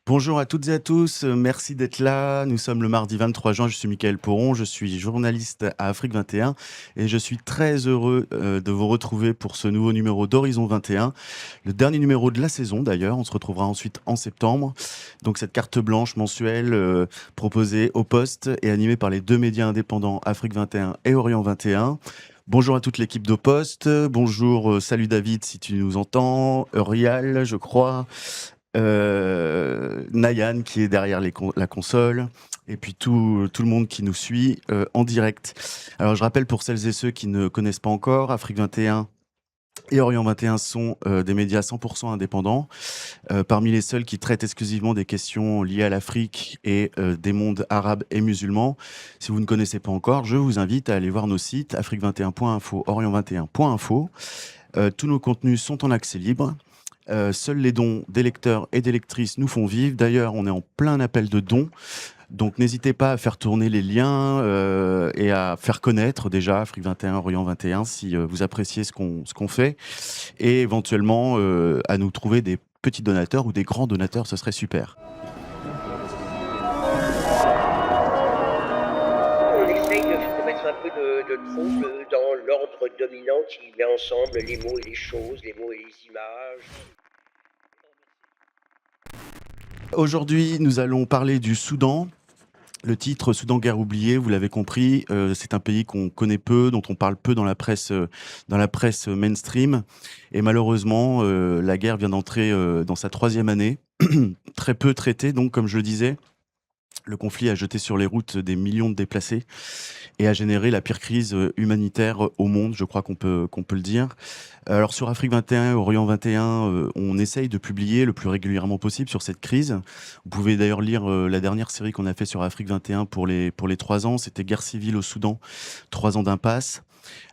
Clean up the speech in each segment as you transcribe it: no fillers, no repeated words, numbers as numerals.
Bonjour à toutes et à tous, merci d'être là. Nous sommes le mardi 23 juin, je suis Mickaël Poron, je suis journaliste à Afrique 21 et je suis très heureux de vous retrouver pour ce nouveau numéro d'Horizon 21, le dernier numéro de la saison d'ailleurs. On se retrouvera ensuite en septembre. Donc cette carte blanche mensuelle proposée au poste et animée par les deux médias indépendants Afrique 21 et Orient 21. Bonjour à toute l'équipe d'Au Poste, bonjour, salut David si tu nous entends, Eurial je crois, Nayan qui est derrière la console, et puis tout le monde qui nous suit en direct. Alors je rappelle pour celles et ceux qui ne connaissent pas encore, Afrique 21 et Orient 21 sont des médias 100% indépendants, parmi les seuls qui traitent exclusivement des questions liées à l'Afrique et des mondes arabes et musulmans. Si vous ne connaissez pas encore, je vous invite à aller voir nos sites afrique21.info, orient21.info. Tous nos contenus sont en accès libre. Seuls les dons des lecteurs et des lectrices nous font vivre. D'ailleurs, on est en plein appel de dons. Donc n'hésitez pas à faire tourner les liens et à faire connaître déjà Afrique 21, Orient 21 si vous appréciez ce qu'on fait. Et éventuellement à nous trouver des petits donateurs ou des grands donateurs, ce serait super. On essaye de mettre un peu de trouble dans l'ordre dominant qui met ensemble les mots et les choses, les mots et les images. Aujourd'hui, nous allons parler du Soudan. Le titre Soudan guerre oubliée, vous l'avez compris, c'est un pays qu'on connaît peu, dont on parle peu dans la presse mainstream. Et malheureusement, la guerre vient d'entrer dans sa 3e année, très peu traitée, donc comme je le disais. Le conflit a jeté sur les routes des millions de déplacés et a généré la pire crise humanitaire au monde, je crois qu'on peut le dire. Alors sur Afrique 21, Orient 21, on essaye de publier le plus régulièrement possible sur cette crise. Vous pouvez d'ailleurs lire la dernière série qu'on a fait sur Afrique 21 pour les 3 ans, c'était Guerre civile au Soudan, 3 ans d'impasse.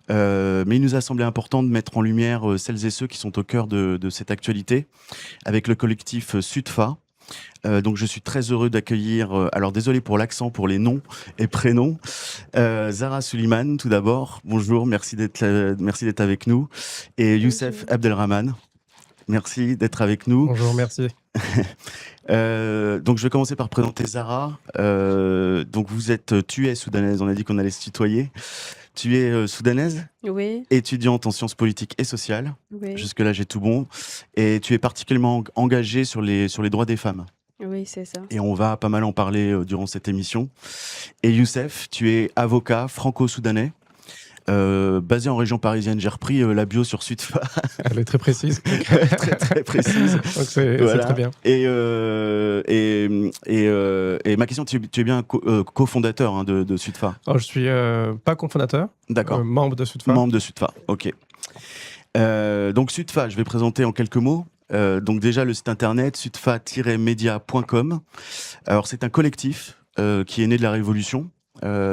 Mais il nous a semblé important de mettre en lumière celles et ceux qui sont au cœur de cette actualité, avec le collectif SUDFA. Donc je suis très heureux d'accueillir, alors désolé pour l'accent, pour les noms et prénoms, Zara Suliman tout d'abord, bonjour, merci d'être avec nous, et Youssef Bonjour. Abdelrahman, merci d'être avec nous. Bonjour, merci. Donc je vais commencer par présenter Zara. Donc tu es soudanaise, on a dit qu'on allait se tutoyer. Tu es soudanaise, Oui, étudiante en sciences politiques et sociales, oui, jusque-là j'ai tout bon, et tu es particulièrement engagée sur les droits des femmes. oui, c'est ça. Et on va pas mal en parler durant cette émission. Et Youssef, tu es avocat franco-soudanais, basé en région parisienne. J'ai repris la bio sur Sudfa. Elle est très précise. Très très précise. Donc c'est Voilà. très bien. Et ma question, tu es bien cofondateur de Sudfa. Alors, je suis pas cofondateur, D'accord. membre de Sudfa. Membre de Sudfa, ok. Donc Sudfa, je vais présenter en quelques mots. Donc déjà le site internet sudfa-media.com. Alors c'est un collectif qui est né de la révolution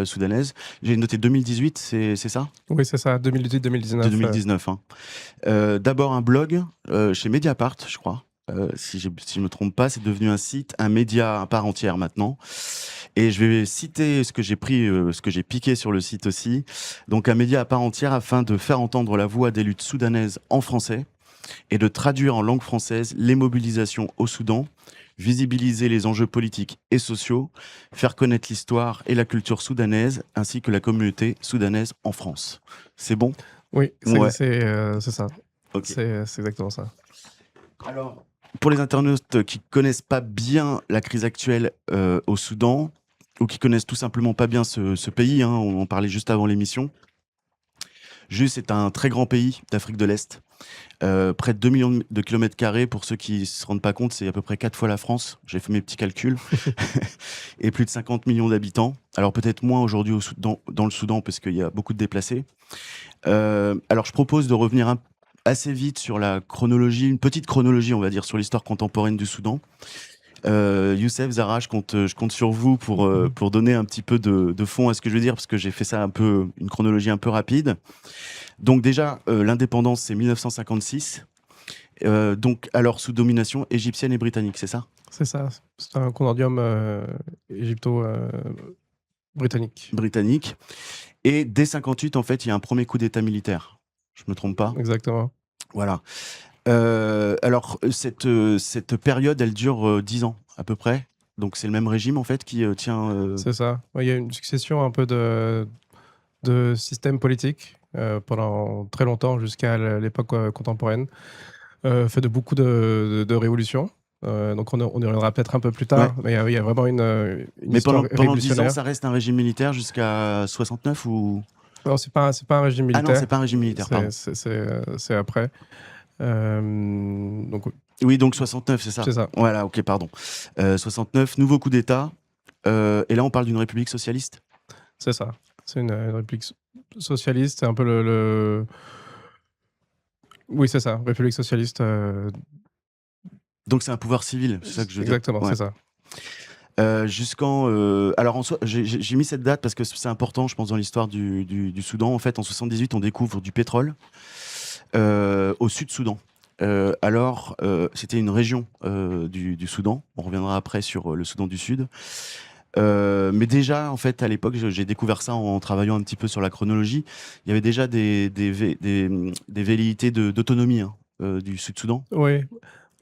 soudanaise. J'ai noté 2018, c'est ça? Oui, c'est ça, 2018-2019. 2019. Hein. D'abord un blog chez Mediapart, je crois. Si je ne me trompe pas, c'est devenu un site, un média à part entière maintenant. Et je vais citer ce que j'ai pris, ce que j'ai piqué sur le site aussi. Donc un média à part entière afin de faire entendre la voix des luttes soudanaises en français et de traduire en langue française les mobilisations au Soudan, visibiliser les enjeux politiques et sociaux, faire connaître l'histoire et la culture soudanaise, ainsi que la communauté soudanaise en France. C'est bon? Oui, Ouais. c'est ça. Ok. C'est exactement ça. Alors, pour les internautes qui connaissent pas bien la crise actuelle au Soudan, ou qui connaissent tout simplement pas bien ce pays, hein, on en parlait juste avant l'émission, Juste, c'est un très grand pays d'Afrique de l'Est. Près de 2 millions de kilomètres carrés. Pour ceux qui ne se rendent pas compte, c'est à peu près 4 fois la France. J'ai fait mes petits calculs. Et plus de 50 millions d'habitants. Alors peut-être moins aujourd'hui dans le Soudan, parce qu'il y a beaucoup de déplacés. Alors je propose de revenir assez vite sur la chronologie, une petite chronologie, on va dire, sur l'histoire contemporaine du Soudan. Youssef, Zara, je compte sur vous pour donner un petit peu de fond à ce que je veux dire, parce que j'ai fait ça une chronologie un peu rapide. Donc déjà, l'indépendance, c'est 1956. Donc alors sous domination égyptienne et britannique, c'est ça? C'est ça. C'est un consortium égypto-britannique. Britannique. Et dès 58, en fait, il y a un premier coup d'état militaire. Je me trompe pas? Exactement. Voilà. Alors, cette période, elle dure 10 ans à peu près. Donc c'est le même régime en fait qui tient. C'est ça. Ouais, il y a une succession un peu de systèmes politiques pendant très longtemps jusqu'à l'époque contemporaine, fait de beaucoup de révolutions. Donc on y reviendra peut-être un peu plus Ouais. tard, mais il y a vraiment une Mais histoire pendant 10 ans, révolutionnaire. ça reste un régime militaire jusqu'à 69 ou. Non, c'est pas un régime Ah non, c'est militaire. pas un régime militaire, pardon. C'est après. Donc Oui, donc 69, c'est ça. c'est ça. Voilà, ok, pardon. 69, nouveau coup d'État. Et là, on parle d'une république socialiste. C'est ça. C'est une république socialiste. C'est un peu Oui, c'est ça. République socialiste. Donc c'est un pouvoir civil, c'est ça que je veux dire. Exactement, Ouais. c'est ça. Jusqu'en. Alors, en soi, j'ai mis cette date parce que c'est important, je pense, dans l'histoire du Soudan. En fait, en 78, on découvre du pétrole au Sud-Soudan. Alors, c'était une région du Soudan. On reviendra après sur le Soudan du Sud. Mais déjà, en fait, à l'époque, j'ai découvert ça en travaillant un petit peu sur la chronologie. Il y avait déjà des velléités d'autonomie du Sud-Soudan. Oui.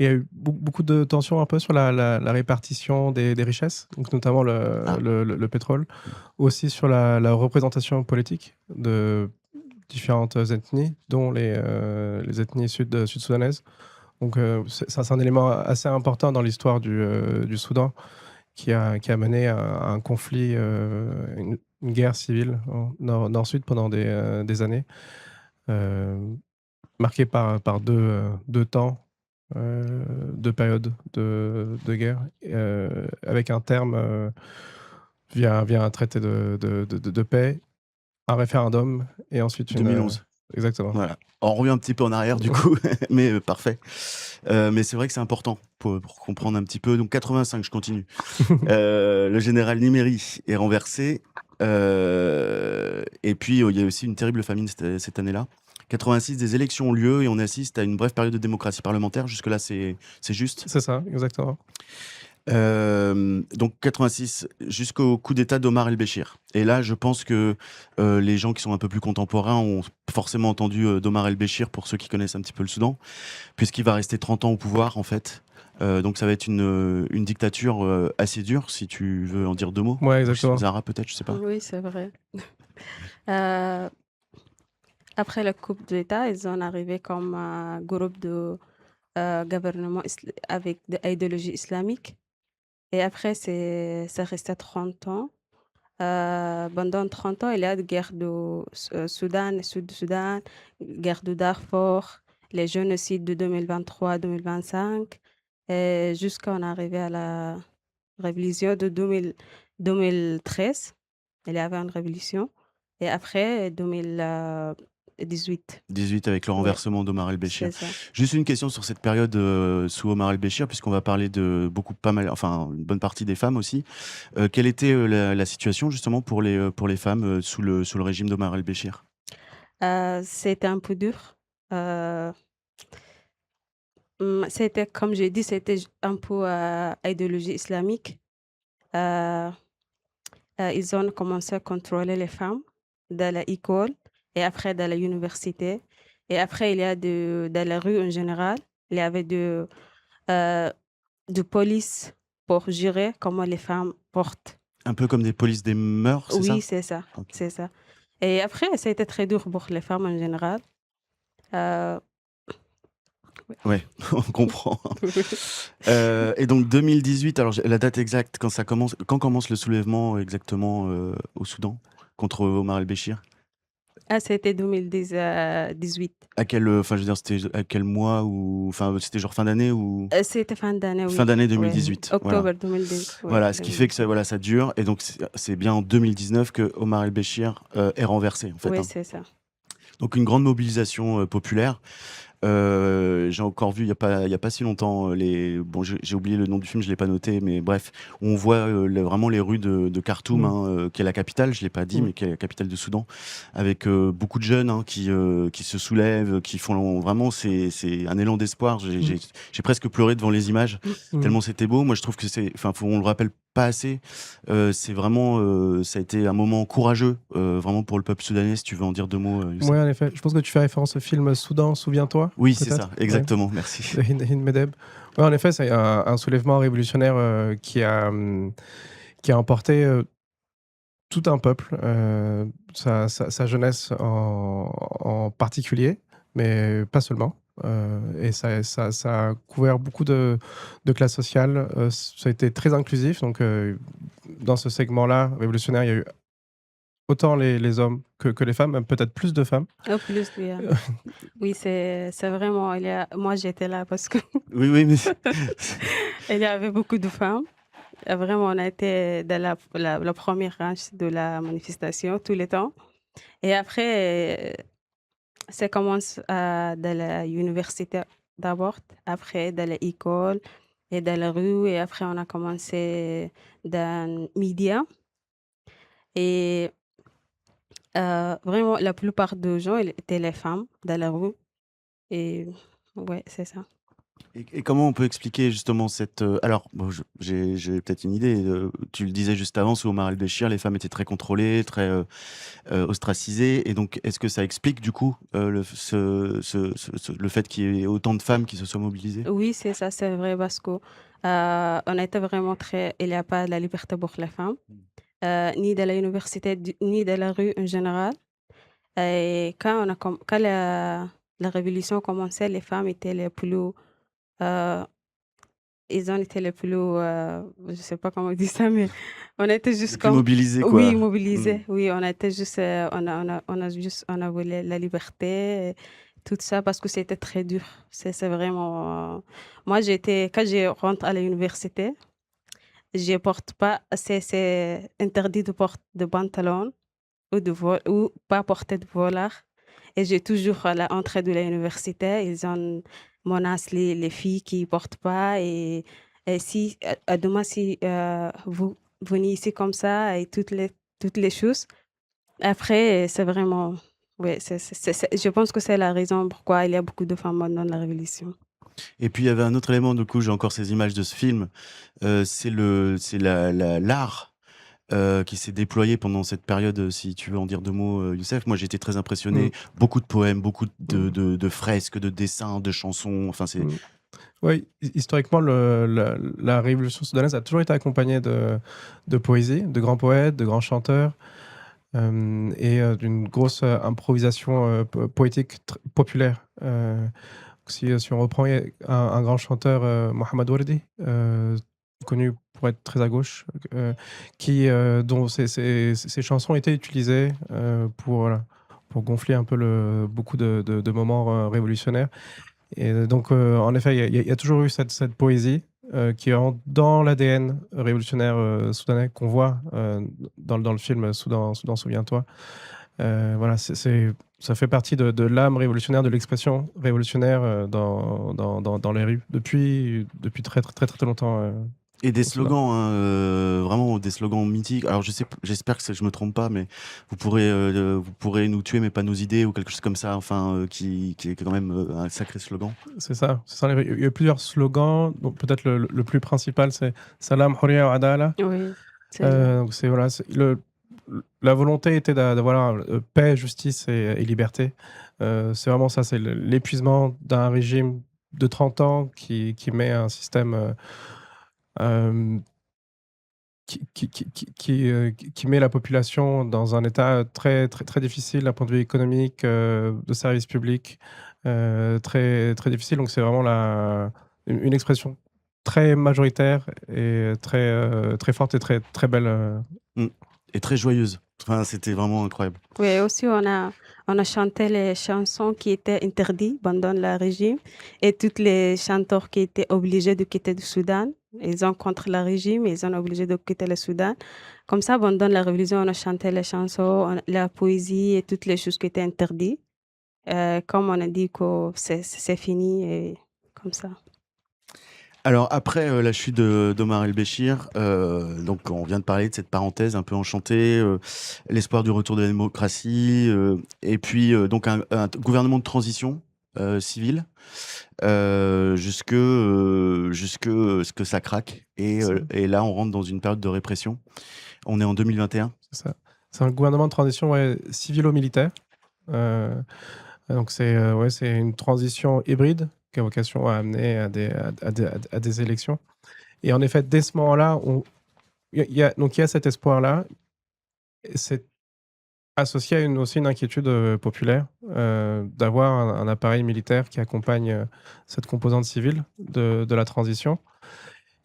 Il y a eu beaucoup de tensions un peu sur la répartition des richesses, donc notamment Ah. le pétrole, aussi sur la représentation politique de différentes ethnies, dont les ethnies sud-soudanaises. Donc c'est un élément assez important dans l'histoire du Soudan qui a mené à un conflit, une guerre civile nord-sud pendant des années, marquée par deux temps, deux périodes de guerre, avec un terme via un traité de paix, un référendum et ensuite 2011. Exactement. Voilà. On revient un petit peu en arrière du coup, mais parfait. Mais c'est vrai que c'est important pour comprendre un petit peu. Donc 85, je continue. Le général Nimeri est renversé. Et puis il y a aussi une terrible famine cette année-là. 86, des élections ont lieu et on assiste à une brève période de démocratie parlementaire. Jusque-là, c'est juste. C'est ça, exactement. Donc 86 jusqu'au coup d'État d'Omar el-Béchir. Et là, je pense que les gens qui sont un peu plus contemporains ont forcément entendu d'Omar el-Béchir, pour ceux qui connaissent un petit peu le Soudan, puisqu'il va rester 30 ans au pouvoir en fait. Donc ça va être une dictature assez dure, si tu veux en dire deux mots. Ouais, exactement. Zara peut-être, je sais pas. Oui, c'est vrai. Euh, Après la Coupe d'État, ils ont arrivé comme un groupe de gouvernement avec de l'idéologie islamique. Et après, ça restait 30 ans. Pendant 30 ans, il y a de guerre de Soudan, Sud-Soudan, guerre de Darfour, les génocides de 2023-2025, et jusqu'à en arriver à la révolution de 2013. Il y avait une révolution. Et après, 2018. 18 avec le Ouais, renversement d'Omar el-Béchir. c'est ça. Juste une question sur cette période sous Omar el-Béchir, puisqu'on va parler de une bonne partie des femmes aussi. Quelle était la situation justement pour les femmes sous le régime d'Omar el-Béchir? C'était un peu dur. Euh, C'était, comme j'ai dit, c'était un peu idéologie islamique. Euh, Ils ont commencé à contrôler les femmes dans l'école et après dans l'université. Et après, il y a dans la rue en général, il y avait de police pour gérer comment les femmes portent. Un peu comme des polices des mœurs, c'est ça? Oui, c'est ça, Ok. c'est ça. Et après, ça a été très dur pour les femmes en général. Euh, Ouais, on comprend. Et donc 2018, alors la date exacte, quand commence le soulèvement exactement au Soudan contre Omar el-Béchir? C'était 2018. À je veux dire, c'était à quel mois ou, c'était genre fin d'année ou C'était fin d'année, oui. fin d'année Ouais. 2018. Octobre Voilà. 2018. Ouais, Voilà, ce qui fait que ça dure. Et donc c'est bien en 2019 que Omar el-Béchir est renversé en fait. Oui, Hein. c'est ça. Donc une grande mobilisation populaire. J'ai encore vu il y a pas si longtemps j'ai oublié le nom du film, je l'ai pas noté, mais bref, on voit vraiment les rues de Khartoum, hein, qui est la capitale, je l'ai pas dit, mais qui est la capitale du Soudan, avec beaucoup de jeunes hein, qui se soulèvent, qui font vraiment, c'est un élan d'espoir. J'ai presque pleuré devant les images tellement c'était beau. Moi, je trouve que on le rappelle pas assez. C'est vraiment, ça a été un moment courageux, vraiment pour le peuple soudanais, si tu veux en dire 2 mots, Youssef? Ouais, en effet. Je pense que tu fais référence au film Soudan, souviens-toi, Oui, c'est peut-être? ça, exactement, merci. De Hind Medeb. Ouais, en effet, c'est un soulèvement révolutionnaire qui a emporté tout un peuple, sa jeunesse en particulier, mais pas seulement. Et ça a couvert beaucoup de classes sociales. Ça a été très inclusif. Donc, dans ce segment-là, révolutionnaire, il y a eu autant les hommes que les femmes, même peut-être plus de femmes. Au plus, oui, oui, c'est vraiment, moi j'étais là parce que Oui, oui, mais il y avait beaucoup de femmes. Vraiment, on a été dans la première range de la manifestation tout le temps. Et après, ça commence dans l'université d'abord, après dans l'école et dans la rue, et après on a commencé dans les médias. Et vraiment, la plupart des gens ils étaient les femmes dans la rue. Et ouais, c'est ça. et comment on peut expliquer justement cette, alors bon, j'ai peut-être une idée, tu le disais juste avant, sous Omar el-Béchir, les femmes étaient très contrôlées, très, ostracisées et donc est-ce que ça explique du coup, le fait qu'il y ait autant de femmes qui se soient mobilisées? Oui, c'est ça, c'est vrai parce que on était vraiment très. Il n'y a pas la liberté pour les femmes, ni dans l'université, ni dans la rue en général. Et quand la révolution commençait, les femmes étaient les plus. euh, Ils ont été les plus. Je sais pas comment on dit ça, mais on était Les juste plus comme. mobilisées Oui, quoi. Mmh. mobilisés. Oui, on était juste. On a voulu la liberté, et tout ça, parce que c'était très dur. C'est vraiment. Moi, quand je rentre à l'université, je porte pas. C'est interdit de porter de pantalon ou pas porter de volard. Et j'ai toujours à l'entrée de l'université, ils ont menacé les filles qui ne portent pas. Et si, demain, si vous venez ici comme ça et toutes les choses, après, c'est vraiment. Ouais, je pense que c'est la raison pourquoi il y a beaucoup de femmes dans la révolution. Et puis il y avait un autre élément, du coup, j'ai encore ces images de ce film, c'est l'art, qui s'est déployé pendant cette période, si tu veux en dire 2 mots, Youssef. Moi, j'ai été très Mm. impressionné. Beaucoup de poèmes, beaucoup Mm. de fresques, de dessins, de chansons, enfin c'est Mm. Oui, historiquement, la révolution soudanaise a toujours été accompagnée de poésie, de grands poètes, de grands chanteurs, et d'une grosse improvisation poétique populaire. Si on reprend un grand chanteur, Mohamed Wardi, connu pour être très à gauche, dont ses chansons étaient utilisées voilà, pour gonfler un peu beaucoup de moments révolutionnaires. Et donc, en effet, il y a toujours eu cette poésie qui est dans l'ADN révolutionnaire soudanais qu'on voit dans le film Soudan, souviens-toi. Voilà, ça fait partie de l'âme révolutionnaire, de l'expression révolutionnaire dans les rues depuis très, très, très, très longtemps et des au Soudan. slogans, hein, vraiment des slogans mythiques. Alors j'espère que je me trompe pas, mais vous pourrez nous tuer mais pas nos idées ou quelque chose comme ça, enfin, qui est quand même, un sacré slogan. C'est ça. Il y a plusieurs slogans. Donc peut-être le plus principal, c'est Salam, Horia, Adala. Oui, c'est vrai. Donc voilà, la volonté était d'avoir paix, justice et liberté. C'est vraiment ça, c'est l'épuisement d'un régime de 30 ans qui met un système euh, qui met la population dans un état très, très, très difficile d'un point de vue économique, de services publics, très, très difficile. Donc c'est vraiment une expression très majoritaire et très forte et très, très belle. Mmh, et très joyeuse. Enfin, c'était vraiment incroyable. Oui, aussi, on a chanté les chansons qui étaient interdites pendant le régime, et tous les chanteurs qui étaient obligés de quitter le Soudan, ils ont contre le régime, ils sont obligés de quitter le Soudan. Comme ça, pendant la révolution, on a chanté les chansons, la poésie et toutes les choses qui étaient interdites. Comme on a dit que c'est fini, et comme ça. Alors après, la chute d'Omar el-Béchir, donc on vient de parler de cette parenthèse un peu enchantée, l'espoir du retour de la démocratie, et puis, donc un gouvernement de transition civile, jusque ce que ça craque et là, on rentre dans une période de répression. On est en 2021. C'est ça. C'est un gouvernement de transition civilo-militaire. Donc c'est une transition hybride qui a vocation à amener à des élections. Et en effet, dès ce moment-là, il y a cet espoir-là. C'est associé à aussi une inquiétude populaire d'avoir un appareil militaire qui accompagne cette composante civile de la transition.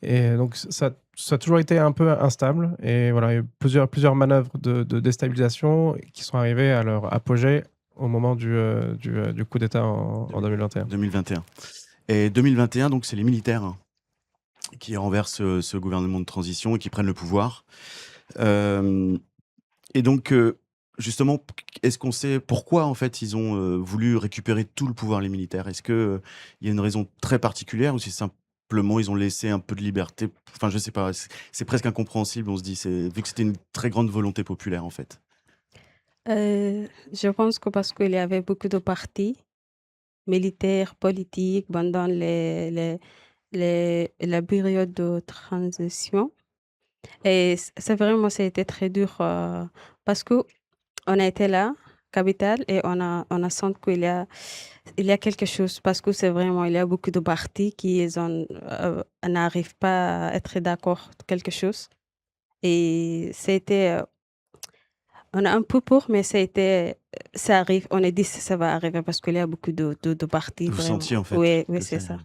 Et donc, ça a toujours été un peu instable. Et voilà, il y a eu plusieurs manœuvres de déstabilisation qui sont arrivées à leur apogée au moment du coup d'État en 2021. 2021. Et 2021, donc, c'est les militaires qui renversent ce gouvernement de transition et qui prennent le pouvoir. Et donc, justement, est-ce qu'on sait pourquoi, en fait, ils ont voulu récupérer tout le pouvoir, les militaires? Est-ce qu'il y a une raison très particulière ou c'est simplement ils ont laissé un peu de liberté? Enfin, je sais pas, c'est presque incompréhensible, on se dit, vu que c'était une très grande volonté populaire, en fait. Je pense que parce qu'il y avait beaucoup de partis militaires, politiques pendant la période de transition. Et c'est vraiment, ça a été très dur parce que on a été là, capitale, et on a senti il y a quelque chose parce que c'est vraiment, il y a beaucoup de partis qui n'arrivent pas à être d'accord sur quelque chose. Et c'était, on a un peu peur, mais ça arrive. On a dit que ça va arriver parce qu'il y a beaucoup de partis Vous vraiment. sentiez, en fait, Oui, que c'est ça.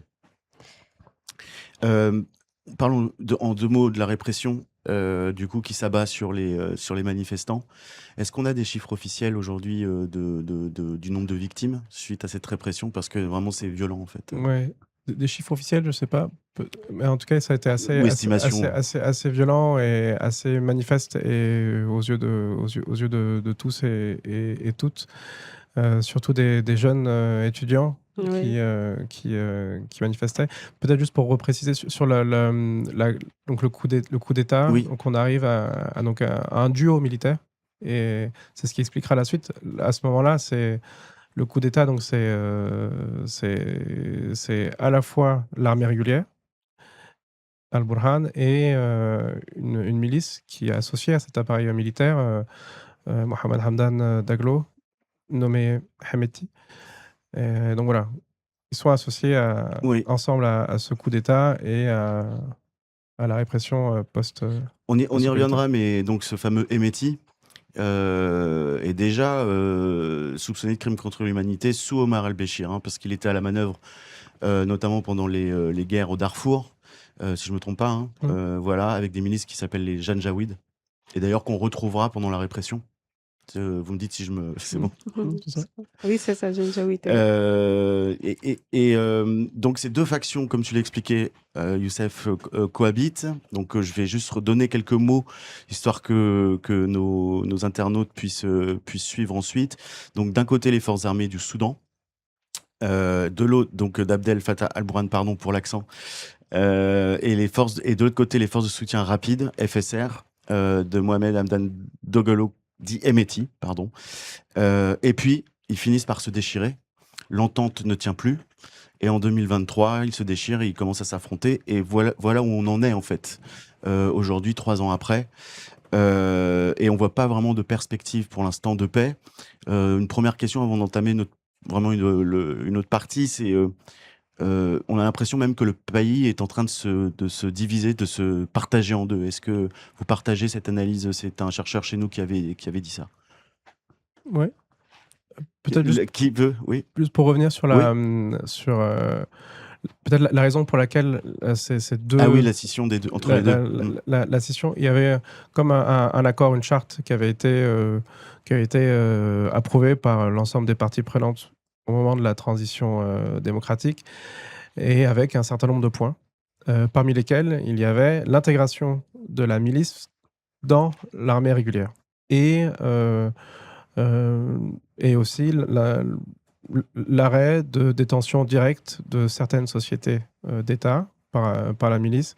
Parlons en 2 mots de la répression, du coup, qui s'abat sur les manifestants. Est-ce qu'on a des chiffres officiels aujourd'hui du nombre de victimes suite à cette répression? Parce que vraiment, c'est violent, en fait. Ouais, des chiffres officiels, je sais pas. Mais en tout cas, ça a été Ou estimation. assez violent et assez manifeste et aux yeux de tous et toutes. Surtout des jeunes étudiants Oui. qui manifestaient. Peut-être juste pour repréciser sur donc le coup d'État. Oui. Donc on arrive à un duo militaire et c'est ce qui expliquera la suite. À ce moment-là, c'est le coup d'État, donc c'est à la fois l'armée régulière, Al-Burhan, et une milice qui est associée à cet appareil militaire, Mohamed Hamdan Daglo, nommé Hemeti. Et donc voilà, ils sont associés Oui. ensemble à ce coup d'État et à la répression post. On y reviendra, mais donc ce fameux Hemeti est déjà soupçonné de crimes contre l'humanité sous Omar al-Béchir, parce qu'il était à la manœuvre, notamment pendant les guerres au Darfour, si je me trompe pas, voilà, avec des milices qui s'appellent les Janjaouid, et d'ailleurs qu'on retrouvera pendant la répression. Vous me dites si c'est bon. C'est ça. Oui, c'est ça, Janjaouid. Donc ces 2 factions, comme tu l'expliquais, Youssef, cohabitent. Donc je vais juste redonner quelques mots, histoire que nos internautes puissent suivre ensuite. Donc d'un côté, les forces armées du Soudan, de l'autre, donc d'Abdel Fattah al-Burhan, pardon pour l'accent, et de l'autre côté, les forces de soutien rapide, FSR, de Mohamed Hamdan Daglo, dit Hemeti, pardon. Et puis, ils finissent par se déchirer. L'entente ne tient plus. Et en 2023, ils se déchirent et ils commencent à s'affronter. Et voilà où on en est, en fait, aujourd'hui, 3 ans après. Et on voit pas vraiment de perspective pour l'instant de paix. Une première question avant d'entamer vraiment une autre partie, c'est on a l'impression même que le pays est en train de se diviser, de se partager en 2. Est-ce que vous partagez cette analyse? C'est un chercheur chez nous qui avait dit ça. Ouais. Peut-être juste, qui veut, oui. Juste pour revenir sur peut-être la raison pour laquelle ces 2... Ah oui, la scission entre les 2. La scission, il y avait comme un accord, une charte qui avait été approuvée par l'ensemble des parties prenantes au moment de la transition démocratique, et avec un certain nombre de points, parmi lesquels il y avait l'intégration de la milice dans l'armée régulière. Et aussi l'arrêt de détention directe de certaines sociétés d'État par la milice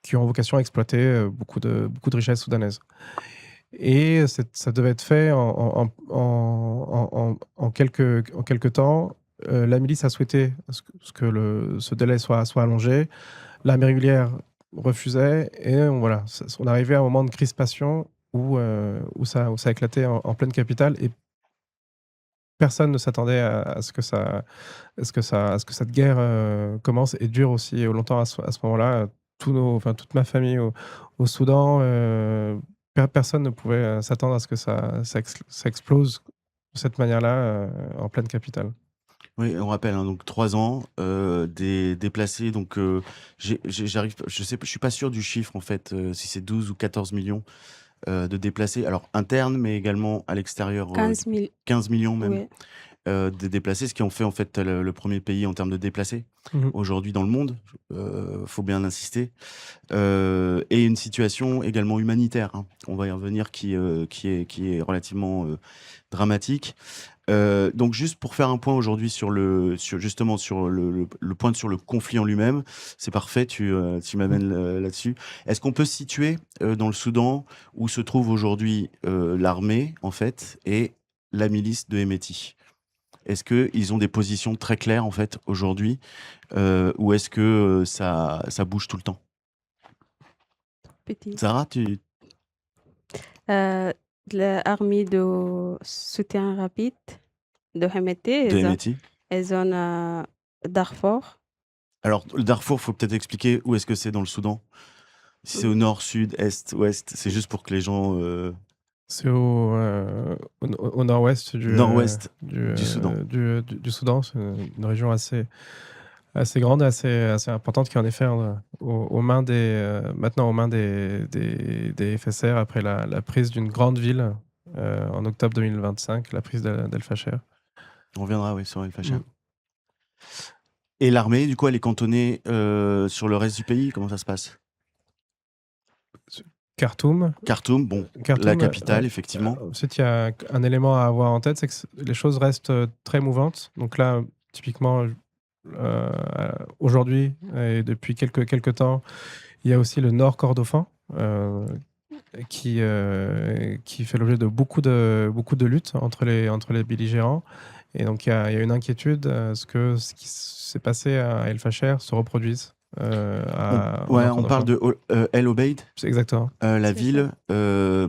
qui ont vocation à exploiter beaucoup de richesses soudanaises. Et ça devait être fait en quelques temps. La milice a souhaité ce délai soit allongé. L'armée régulière refusait et voilà, on arrivait à un moment de crispation où ça a éclaté en pleine capitale et personne ne s'attendait à ce que cette guerre commence et dure aussi longtemps à ce moment-là. Toute ma famille au Soudan, personne ne pouvait s'attendre à ce que ça explose de cette manière-là en pleine capitale. Oui, on rappelle, hein, donc 3 ans, des déplacés, donc je suis pas sûr du chiffre en fait, si c'est 12 ou 14 millions de déplacés, alors internes, mais également à l'extérieur, 15 000, 15 millions même. oui. Des déplacés, ce qui en fait en fait le premier pays en termes de déplacés Mmh. aujourd'hui dans le monde, faut bien insister. Et une situation également humanitaire, hein, on va y revenir, qui est relativement dramatique. Donc juste pour faire un point aujourd'hui sur justement sur le point sur le conflit en lui-même, c'est parfait, tu m'amènes là-dessus. Est-ce qu'on peut se situer dans le Soudan où se trouve aujourd'hui l'armée en fait et la milice de Hemeti? Est-ce qu'ils ont des positions très claires en fait aujourd'hui, ou est-ce que ça bouge tout le temps? Petit. Sarah, tu Euh, L'armée de soutien rapide de Hemeti, de Hemeti? ils ont Darfour. Alors le Darfour, faut peut-être expliquer où est-ce que c'est dans le Soudan? Si c'est au nord, sud, est, ouest, c'est juste pour que les gens C'est au nord-ouest nord-ouest du Soudan. du Soudan. C'est une région assez grande, assez importante qui est en effet maintenant aux mains des FSR après la prise d'une grande ville en octobre 2025, la prise d'El Fasher. On reviendra, oui, sur El Fasher. Mm. Et l'armée, du coup, elle est cantonnée sur le reste du pays? Comment ça se passe? Khartoum, Khartoum, bon, la capitale, effectivement. Ensuite, il y a un élément à avoir en tête, c'est que les choses restent très mouvantes. Donc là, typiquement, aujourd'hui et depuis quelques temps, il y a aussi le Nord Kordofan qui fait l'objet de beaucoup de luttes entre les belligérants. Et donc, il y a une inquiétude ce qui s'est passé à El Fasher se reproduise au Ouais, Nord on parle Kordofan. de El Obeid, C'est exactement. la C'est ville.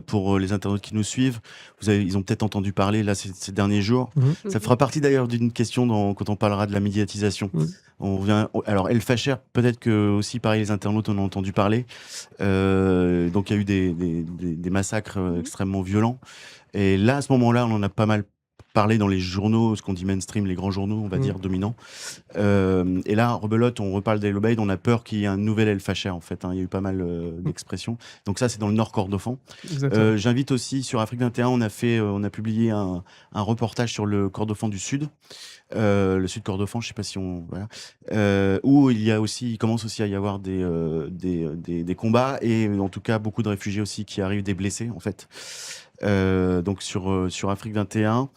Pour les internautes qui nous suivent, ils ont peut-être entendu parler là ces derniers jours. Mhm. Ça fera partie d'ailleurs d'une question quand on parlera de la médiatisation. Mhm. Alors El Fasher, peut-être que aussi pareil les internautes en ont entendu parler. Donc il y a eu des massacres extrêmement violents. Et là, à ce moment-là, on en a pas mal parlé dans les journaux, ce qu'on dit mainstream, les grands journaux, on va dire, dominants. Et là, rebelote, on reparle d'El Obeid, on a peur qu'il y ait un nouvel El Fasher, en fait, hein. Il y a eu pas mal d'expressions. Donc ça, c'est dans le Nord Kordofan. Exactement. J'invite aussi, sur Afrique 21, on a publié un reportage sur le Kordofan du Sud. Le Sud Kordofan, je sais pas si on... Voilà. Où il commence aussi à y avoir des combats et en tout cas beaucoup de réfugiés aussi qui arrivent, des blessés, en fait. Donc sur Afrique 21.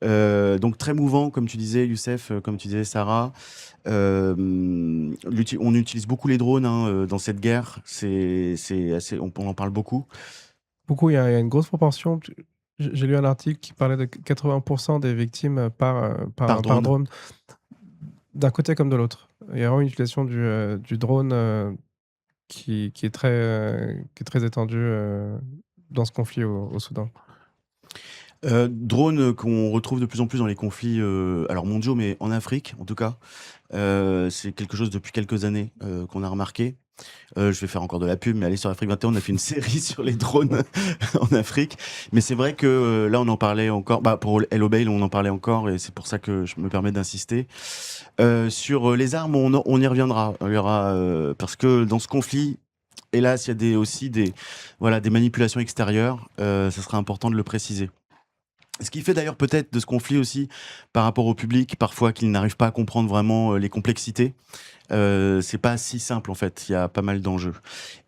Donc très mouvant, comme tu disais, Youssef, comme tu disais, Sarah. On utilise beaucoup les drones dans cette guerre. C'est assez, on en parle beaucoup. Beaucoup, il y a une grosse proportion. J'ai lu un article qui parlait de 80% des victimes par drone. drone, d'un côté comme de l'autre. Il y a vraiment une utilisation du drone qui est très étendue dans ce conflit au Soudan. Drones qu'on retrouve de plus en plus dans les conflits alors mondiaux, mais en Afrique en tout cas. C'est quelque chose depuis quelques années qu'on a remarqué. Je vais faire encore de la pub, mais allez sur Afrique 21, on a fait une série sur les drones en Afrique. Mais c'est vrai que là, on en parlait encore. Pour El Obeid, on en parlait encore, et c'est pour ça que je me permets d'insister. Sur les armes, on y reviendra. Il y aura, parce que dans ce conflit, hélas, il y a aussi des manipulations extérieures. Ça sera important de le préciser. Ce qui fait d'ailleurs peut-être de ce conflit aussi, par rapport au public, parfois qu'il n'arrive pas à comprendre vraiment les complexités. C'est pas si simple en fait, il y a pas mal d'enjeux.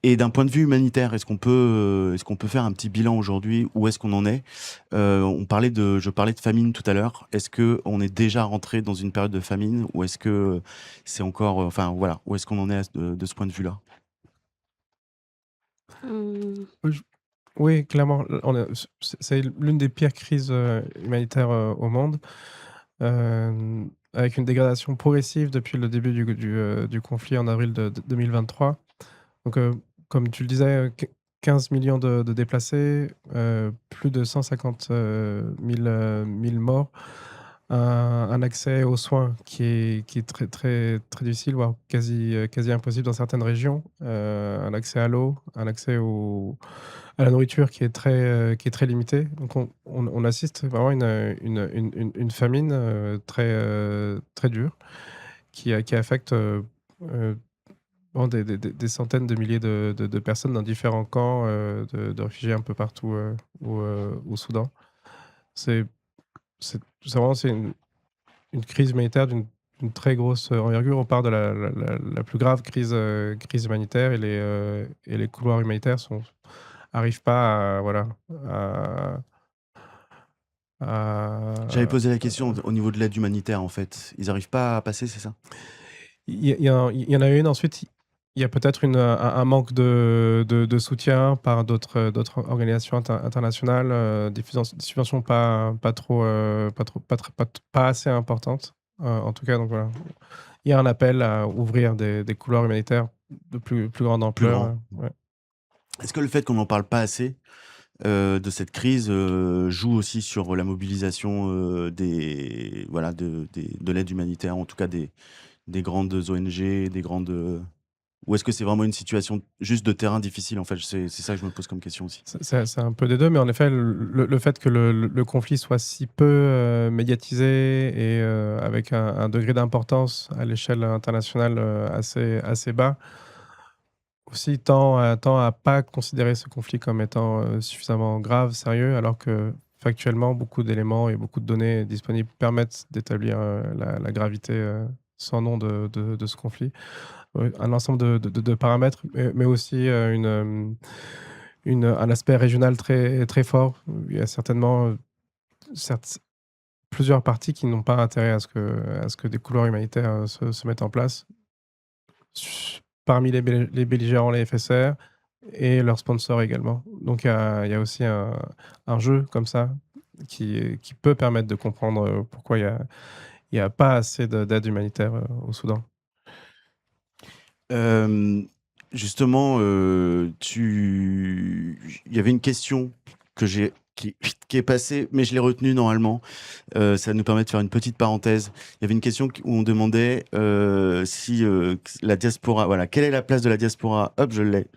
Et d'un point de vue humanitaire, est-ce qu'on peut faire un petit bilan aujourd'hui? Où est-ce qu'on en est? Je parlais de famine tout à l'heure. Est-ce que on est déjà rentré dans une période de famine, ou est-ce que c'est encore, où est-ce qu'on en est de ce point de vue-là? Oui, clairement, c'est l'une des pires crises humanitaires au monde, avec une dégradation progressive depuis le début du conflit en avril de 2023. Donc, comme tu le disais, 15 millions de déplacés, plus de 150 000 morts, un accès aux soins qui est très, très, très difficile, voire quasi impossible dans certaines régions, un accès à l'eau, un accès à la nourriture qui est très limité. Donc on assiste vraiment à une famine, très dure qui affecte, vraiment des centaines de milliers de personnes dans différents camps, de réfugiés un peu partout, au Soudan. C'est c'est vraiment une crise humanitaire d'une très grosse envergure. On part de la plus grave crise humanitaire et les couloirs humanitaires arrivent pas à voilà, à J'avais à posé la question au niveau de l'aide humanitaire, en fait. Ils arrivent pas à passer, c'est ça? il y en a une. Ensuite, il y a peut-être un manque de soutien par d'autres organisations internationales, des subventions pas assez importantes, en tout cas. Donc voilà, il y a un appel à ouvrir des couloirs humanitaires de plus grande Plus ampleur, grand. ouais. Est-ce que le fait qu'on n'en parle pas assez, de cette crise, joue aussi sur la mobilisation, des voilà, de l'aide humanitaire, en tout cas des grandes ONG, des grandes, ou est-ce que c'est vraiment une situation juste de terrain difficile, en fait? C'est ça que je me pose comme question aussi. C'est un peu des 2, mais en effet, le fait que le conflit soit si peu, médiatisé et avec un degré d'importance à l'échelle internationale, assez bas, aussi tend à pas considérer ce conflit comme étant, suffisamment grave, sérieux, alors que factuellement, beaucoup d'éléments et beaucoup de données disponibles permettent d'établir, la gravité, sans nom de ce conflit. Un ensemble de paramètres, mais aussi, un aspect régional très très fort. Il y a certainement, certes, plusieurs parties qui n'ont pas intérêt à ce que des couloirs humanitaires, se mettent en place. Parmi les belligérants, les FSR et leurs sponsors également. Donc il y a aussi un jeu comme ça qui peut permettre de comprendre, pourquoi il y a pas assez d'aide humanitaire, au Soudan. Hem, Justement, il y avait une question que j'ai qui est passée, mais je l'ai retenue normalement. Ça nous permet de faire une petite parenthèse. Il y avait une question où on demandait, si, la diaspora, voilà, quelle est la place de la diaspora? Hop, je l'ai.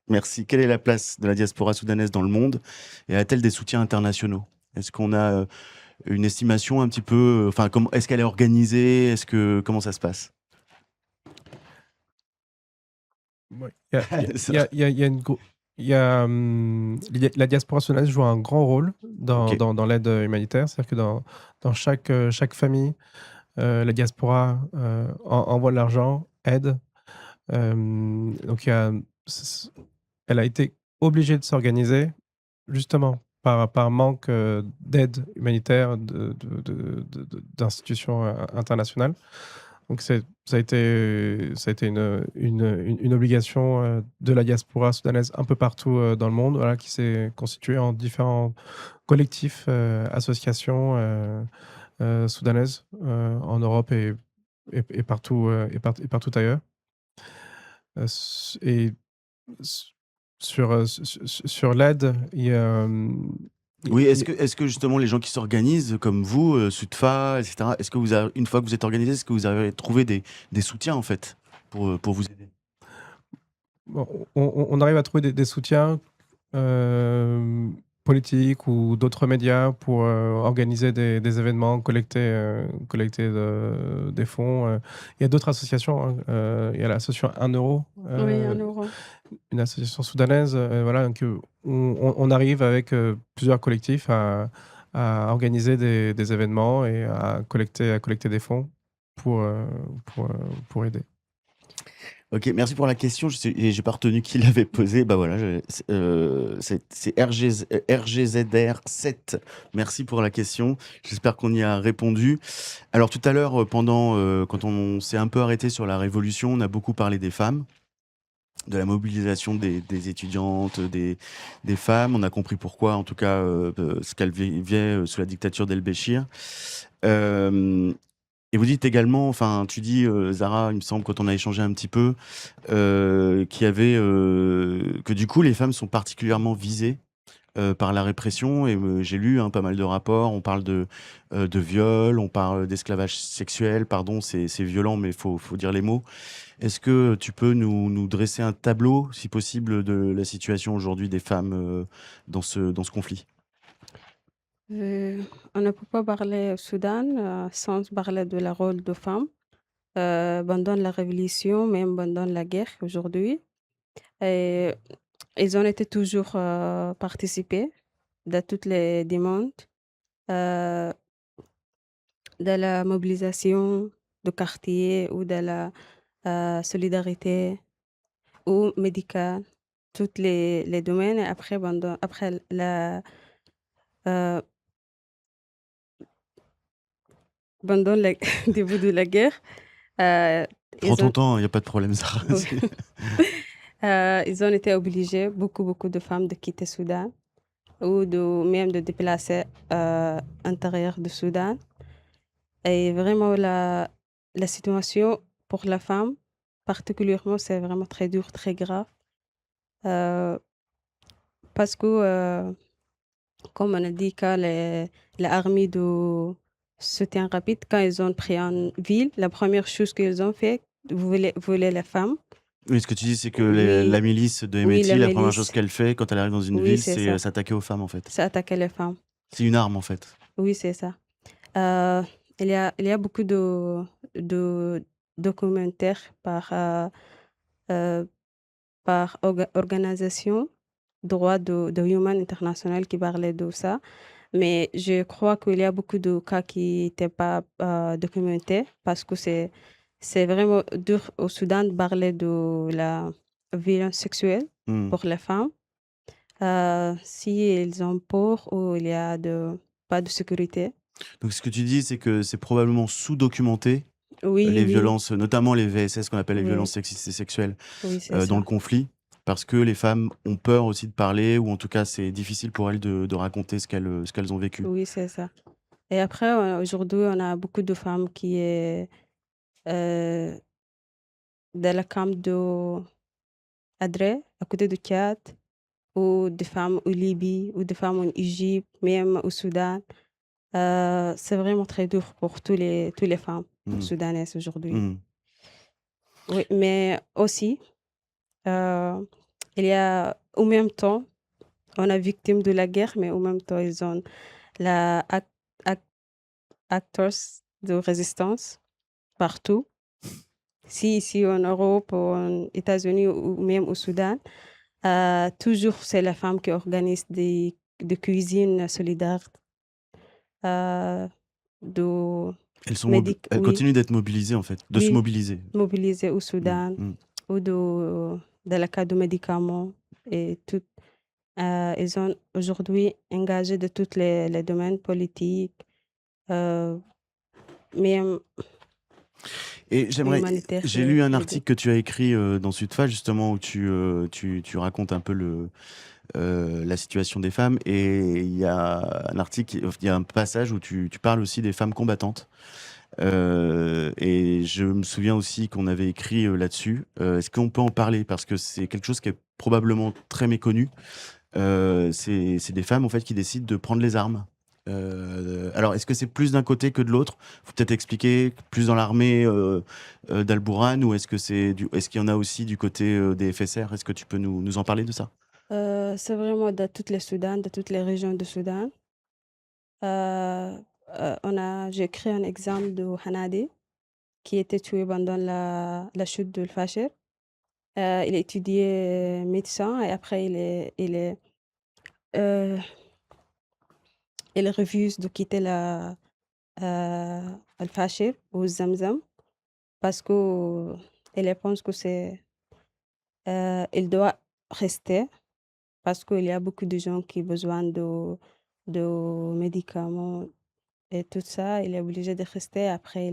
Merci. Quelle est la place de la diaspora soudanaise dans le monde et a-t-elle des soutiens internationaux? Est-ce qu'on a, une estimation un petit peu, enfin, comment est-ce qu'elle est organisée? Comment ça se passe? Ouais. Ça Il y a une gros il y a, la diaspora soudanaise joue un grand rôle OK. dans l'aide humanitaire. C'est-à-dire que dans chaque famille, la diaspora, envoie de l'argent, aide. Donc il y a c elle a été obligée de s'organiser justement par manque, d'aide humanitaire d'institutions, internationales. Donc ça a été une obligation, de la diaspora soudanaise un peu partout, dans le monde, voilà, qui s'est constituée en différents collectifs, associations, soudanaises, en Europe et partout, et partout ailleurs. S et s sur, sur l'aide, Oui, il est-ce que justement les gens qui s'organisent comme vous, Sudfa et cetera, est-ce que une fois que vous êtes organisés, est-ce que vous avez trouvé des soutiens en fait pour vous aider? bon, on arrive à trouver des soutiens, hem, politiques ou d'autres médias pour, organiser des événements, collecter des fonds. Il y a d'autres associations, hein, il y a l'association 1 €, Oui, 1 €. une association soudanaise, voilà, donc on arrive avec, plusieurs collectifs à organiser des événements et à collecter des fonds pour, pour aider. OK, merci pour la question. Je sais et j'ai pas retenu qui l'avait posée. Bah, voilà, c'est RGZR7. Merci pour la question. J'espère qu'on y a répondu. Alors tout à l'heure, quand on s'est un peu arrêté sur la révolution, on a beaucoup parlé des femmes. de la mobilisation des étudiantes, des femmes. On a compris pourquoi, en tout cas, ce qu'elles vivaient sous la dictature d'El-Béchir. Euh, et vous dites également, enfin, tu dis, Zara, il me semble, quand on a échangé un petit peu, qu'il y avait, que du coup, les femmes sont particulièrement visées par la répression. Et j'ai lu pas mal de rapports. On parle de viol, on parle d'esclavage sexuel. Pardon, c'est violent, mais faut dire les mots. Est-ce que tu peux nous dresser un tableau, si possible, de la situation aujourd'hui des femmes dans ce conflit? Euh, on ne peut pas parler au Soudan sans parler de la rôle de femmes pendant la révolution, même pendant la guerre aujourd'hui. Et ils ont été toujours participés dans toutes les demandes, euh, de la mobilisation de quartier ou de la solidarité ou médicale, tous les domaines. Et après, après euh, pendant le début de la guerre, euh, Prends ils ton ont, temps, il n'y a pas de problème, Zara. ils ont été obligés, beaucoup de femmes, de quitter Soudan ou même de déplacer à l'intérieur du Soudan. Et vraiment, la situation pour la femme, particulièrement, c'est vraiment très dur, très grave. euh, parce que, comme on a dit, quand l'armée de soutien rapide, quand ils ont pris en ville, la première chose qu'ils ont fait, voler les femmes. Oui, ce que tu dis, c'est que la Oui, milice de oui, Hemeti, la la première chose milice. qu'elle fait quand elle arrive dans une Oui, ville, c'est c'est ça. s'attaquer aux femmes, en fait. C'est attaquer les femmes. C'est une arme, en fait. Oui, c'est ça. Euh, il y a beaucoup de documentaires euh, par organisation droit de Human International qui parlait de ça. Mais je crois qu'il y a beaucoup de cas qui n'étaient pas documentés parce que c'est vraiment dur au Soudan de parler de la violence sexuelle Hmm. pour les femmes. Si ils ont peur ou il y a pas de sécurité. Donc, ce que tu dis, c'est que c'est probablement sous-documenté, Oui, les oui, violences, notamment les VSS, qu'on appelle les violences oui, sexistes et sexuelles, oui, c'est dans le ça. conflit, parce que les femmes ont peur aussi de parler, ou en tout cas, c'est difficile pour elles de raconter ce qu'elles ont vécu. Oui, c'est ça. Et après, aujourd'hui, on a beaucoup de femmes qui est euh, dans le camp de Adré, à côté de Tchad, ou des femmes au Libye, ou des femmes en Égypte, même au Soudan. C'est vraiment très dur pour tous les femmes Hmm. soudanaises aujourd'hui. Hmm. Oui, mais aussi, euh, il y a, au même temps, on a victime de la guerre, mais au même temps, ils ont la ac- acteurs de résistance partout. Si ici en Europe, ou aux États-Unis ou même au Soudan, toujours c'est la femme qui organise des cuisines solidaires, euh, de Elles oui, continuent d'être mobilisées, en fait, de se oui, mobiliser. mobilisées au Hmm. Soudan Hmm. ou dans le cas de médicaments et tout. Ils ont aujourd'hui engagé de tous les domaines politiques, euh, même Et humanitaires. j'ai lu un article que tu as écrit dans Sudfa, justement, où tu racontes un peu la situation des femmes. Et il y a un article, il y a un passage où tu parles aussi des femmes combattantes. Et je me souviens aussi qu'on avait écrit là-dessus. Est-ce qu'on peut en parler? Parce que c'est quelque chose qui est probablement très méconnu. C'est des femmes, en fait, qui décident de prendre les armes. Alors, est-ce que c'est plus d'un côté que de l'autre? Faut peut-être expliquer, plus dans l'armée d'Al-Bourhan, ou est-ce qu'il y en a aussi du côté des FSR? Est-ce que tu peux nous en parler de ça? C'est vraiment de toutes les Soudan, de toutes les régions du Soudan. Euh, j'ai écrit un exemple de Hanadi qui était tué pendant la chute de Fachir. Il a étudié médecin et après euh, il refuse de quitter le Fachir ou Zamzam parce que il pense que il doit rester parce qu'il y a beaucoup de gens qui ont besoin de médicaments et tout ça. Il est obligé de rester. Après,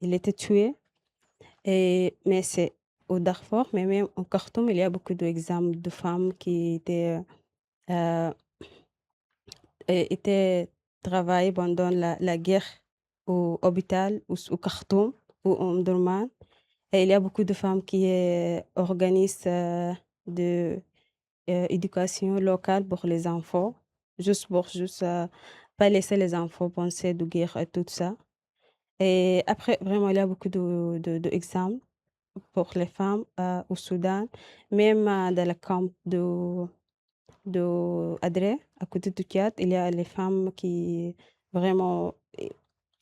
il était tué. Mais c'est au Darfour, mais même au Khartoum, il y a beaucoup d'exemples de femmes qui euh, étaient travaillées pendant la guerre au hôpital, au Khartoum, ou en Omdurman. Et il y a beaucoup de femmes qui organisent de éducation locale pour les enfants, juste pour pas laisser les enfants penser de guerre et tout ça. Et après, vraiment, il y a beaucoup d'exemples pour les femmes au Soudan, même dans le camp de Adré, à côté de Kiat, il y a les femmes qui vraiment,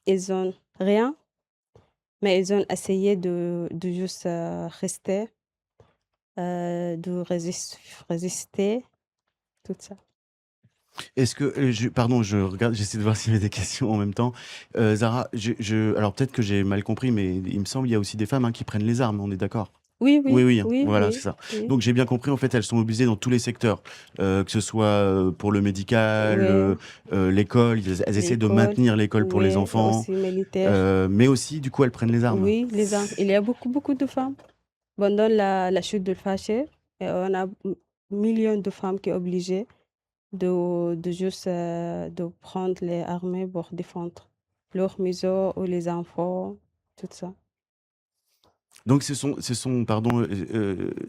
elles ont rien, mais elles ont essayé de juste rester, de résister, tout ça. Est-ce que, pardon, je regarde, j'essaie de voir s'il y avait des questions en même temps. Zara, alors peut-être que j'ai mal compris, mais il me semble qu'il y a aussi des femmes qui prennent les armes, on est d'accord? Oui, Oui, oui, oui, oui, voilà, c'est oui, ça. oui, Donc j'ai bien compris, en fait, elles sont mobilisées dans tous les secteurs, que ce soit pour le médical, oui, l'école, elles essaient de l'école, maintenir l'école pour les oui, enfants, aussi militaire. mais aussi, du coup, elles prennent les armes. Oui, les hommes. Il y a beaucoup, beaucoup de femmes. Pendant la chute de Fâché, on a millions de femmes qui sont obligées de juste de prendre les armées pour défendre leur maison ou les enfants, tout ça. Donc pardon,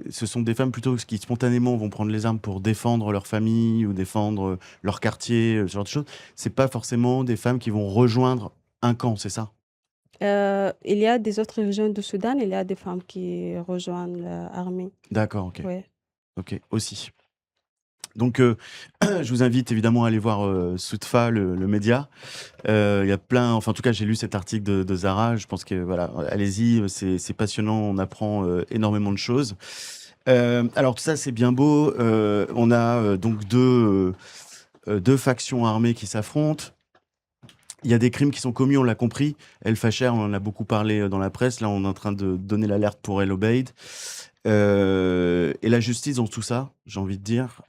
ce sont des femmes plutôt qui spontanément vont prendre les armes pour défendre leur famille ou défendre leur quartier, ce genre de choses. C'est pas forcément des femmes qui vont rejoindre un camp, c'est ça? Il y a des autres régions du Soudan, il y a des femmes qui rejoignent l'armée. D'accord, ok. Oui. Ok, aussi. Donc, je vous invite évidemment à aller voir Soutfa, le média. Il y a plein, enfin en tout cas j'ai lu cet article de Zara, je pense que voilà, allez-y, c'est passionnant, on apprend énormément de choses. Alors tout ça c'est bien beau, on a donc deux factions armées qui s'affrontent. Il y a des crimes qui sont commis, on l'a compris. El Facher, on en a beaucoup parlé dans la presse. Là, on est en train de donner l'alerte pour El Obeid. Et la justice dans tout ça, j'ai envie de dire,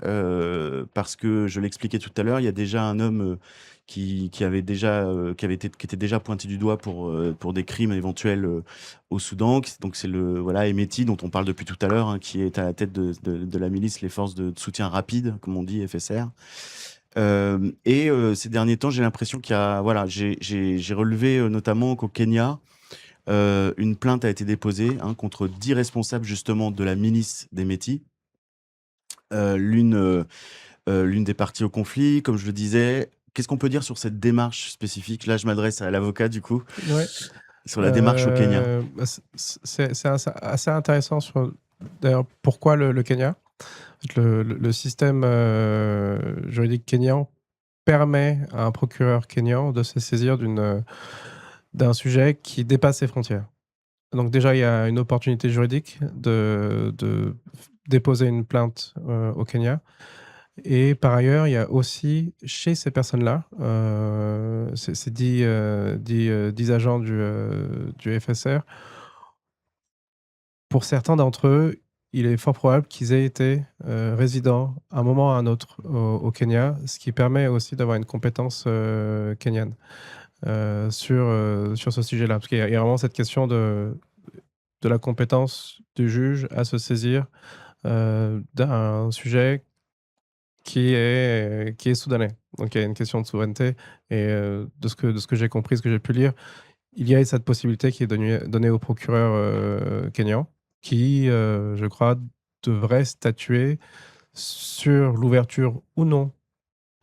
parce que je l'expliquais tout à l'heure, il y a déjà un homme qui était déjà pointé du doigt pour des crimes éventuels au Soudan. Donc c'est le Hemeti dont on parle depuis tout à l'heure, qui est à la tête de la milice, les forces de soutien rapide, comme on dit, FSR. Ces derniers temps, j'ai l'impression qu'il y a, j'ai relevé notamment qu'au Kenya, une plainte a été déposée contre 10 responsables justement de la milice des Métis, l'une des parties au conflit, comme je le disais. Qu'est-ce qu'on peut dire sur cette démarche spécifique? Là, je m'adresse à l'avocat du coup. Ouais. Sur la démarche au Kenya. C'est assez intéressant d'ailleurs pourquoi le Kenya. Le système juridique kényan permet à un procureur kényan de se saisir d'un sujet qui dépasse ses frontières. Donc déjà, il y a une opportunité juridique de déposer une plainte au Kenya. Et par ailleurs, il y a aussi chez ces personnes-là, ces 10 agents du FSR, pour certains d'entre eux, il est fort probable qu'ils aient été résidents à un moment ou à un autre au Kenya, ce qui permet aussi d'avoir une compétence kenyane sur ce sujet-là. Parce qu'il y a vraiment cette question de la compétence du juge à se saisir d'un sujet qui est soudanais. Donc il y a une question de souveraineté. Et de ce que j'ai compris, ce que j'ai pu lire, il y a cette possibilité qui est donnée au procureur kényan, qui, je crois, devrait statuer sur l'ouverture ou non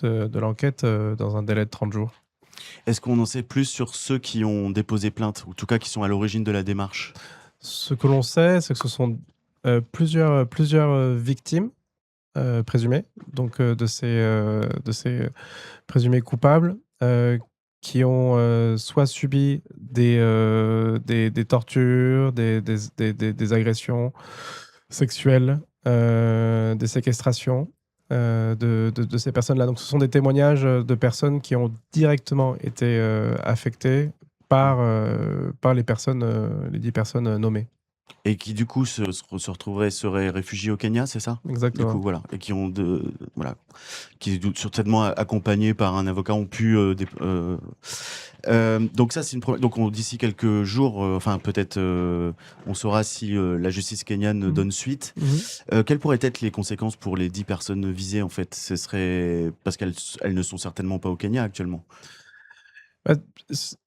de l'enquête dans un délai de 30 jours. Est-ce qu'on en sait plus sur ceux qui ont déposé plainte, ou en tout cas qui sont à l'origine de la démarche? Ce que l'on sait, c'est que ce sont plusieurs victimes présumées, donc de ces présumés coupables, qui ont soit subi des tortures, des agressions sexuelles, des séquestrations de ces personnes-là. Donc ce sont des témoignages de personnes qui ont directement été affectées par les 10 personnes nommées. Et qui du coup seraient réfugiés au Kenya, c'est ça? Du coup, Exactement. voilà, et qui ont voilà, qui certainement accompagnés par un avocat ont pu donc ça c'est donc d'ici quelques jours, enfin peut-être on saura si la justice kenyane Mhm. donne suite. Quelles pourraient être les conséquences pour les 10 personnes visées en fait? Ce serait parce qu'elles ne sont certainement pas au Kenya actuellement. Bah,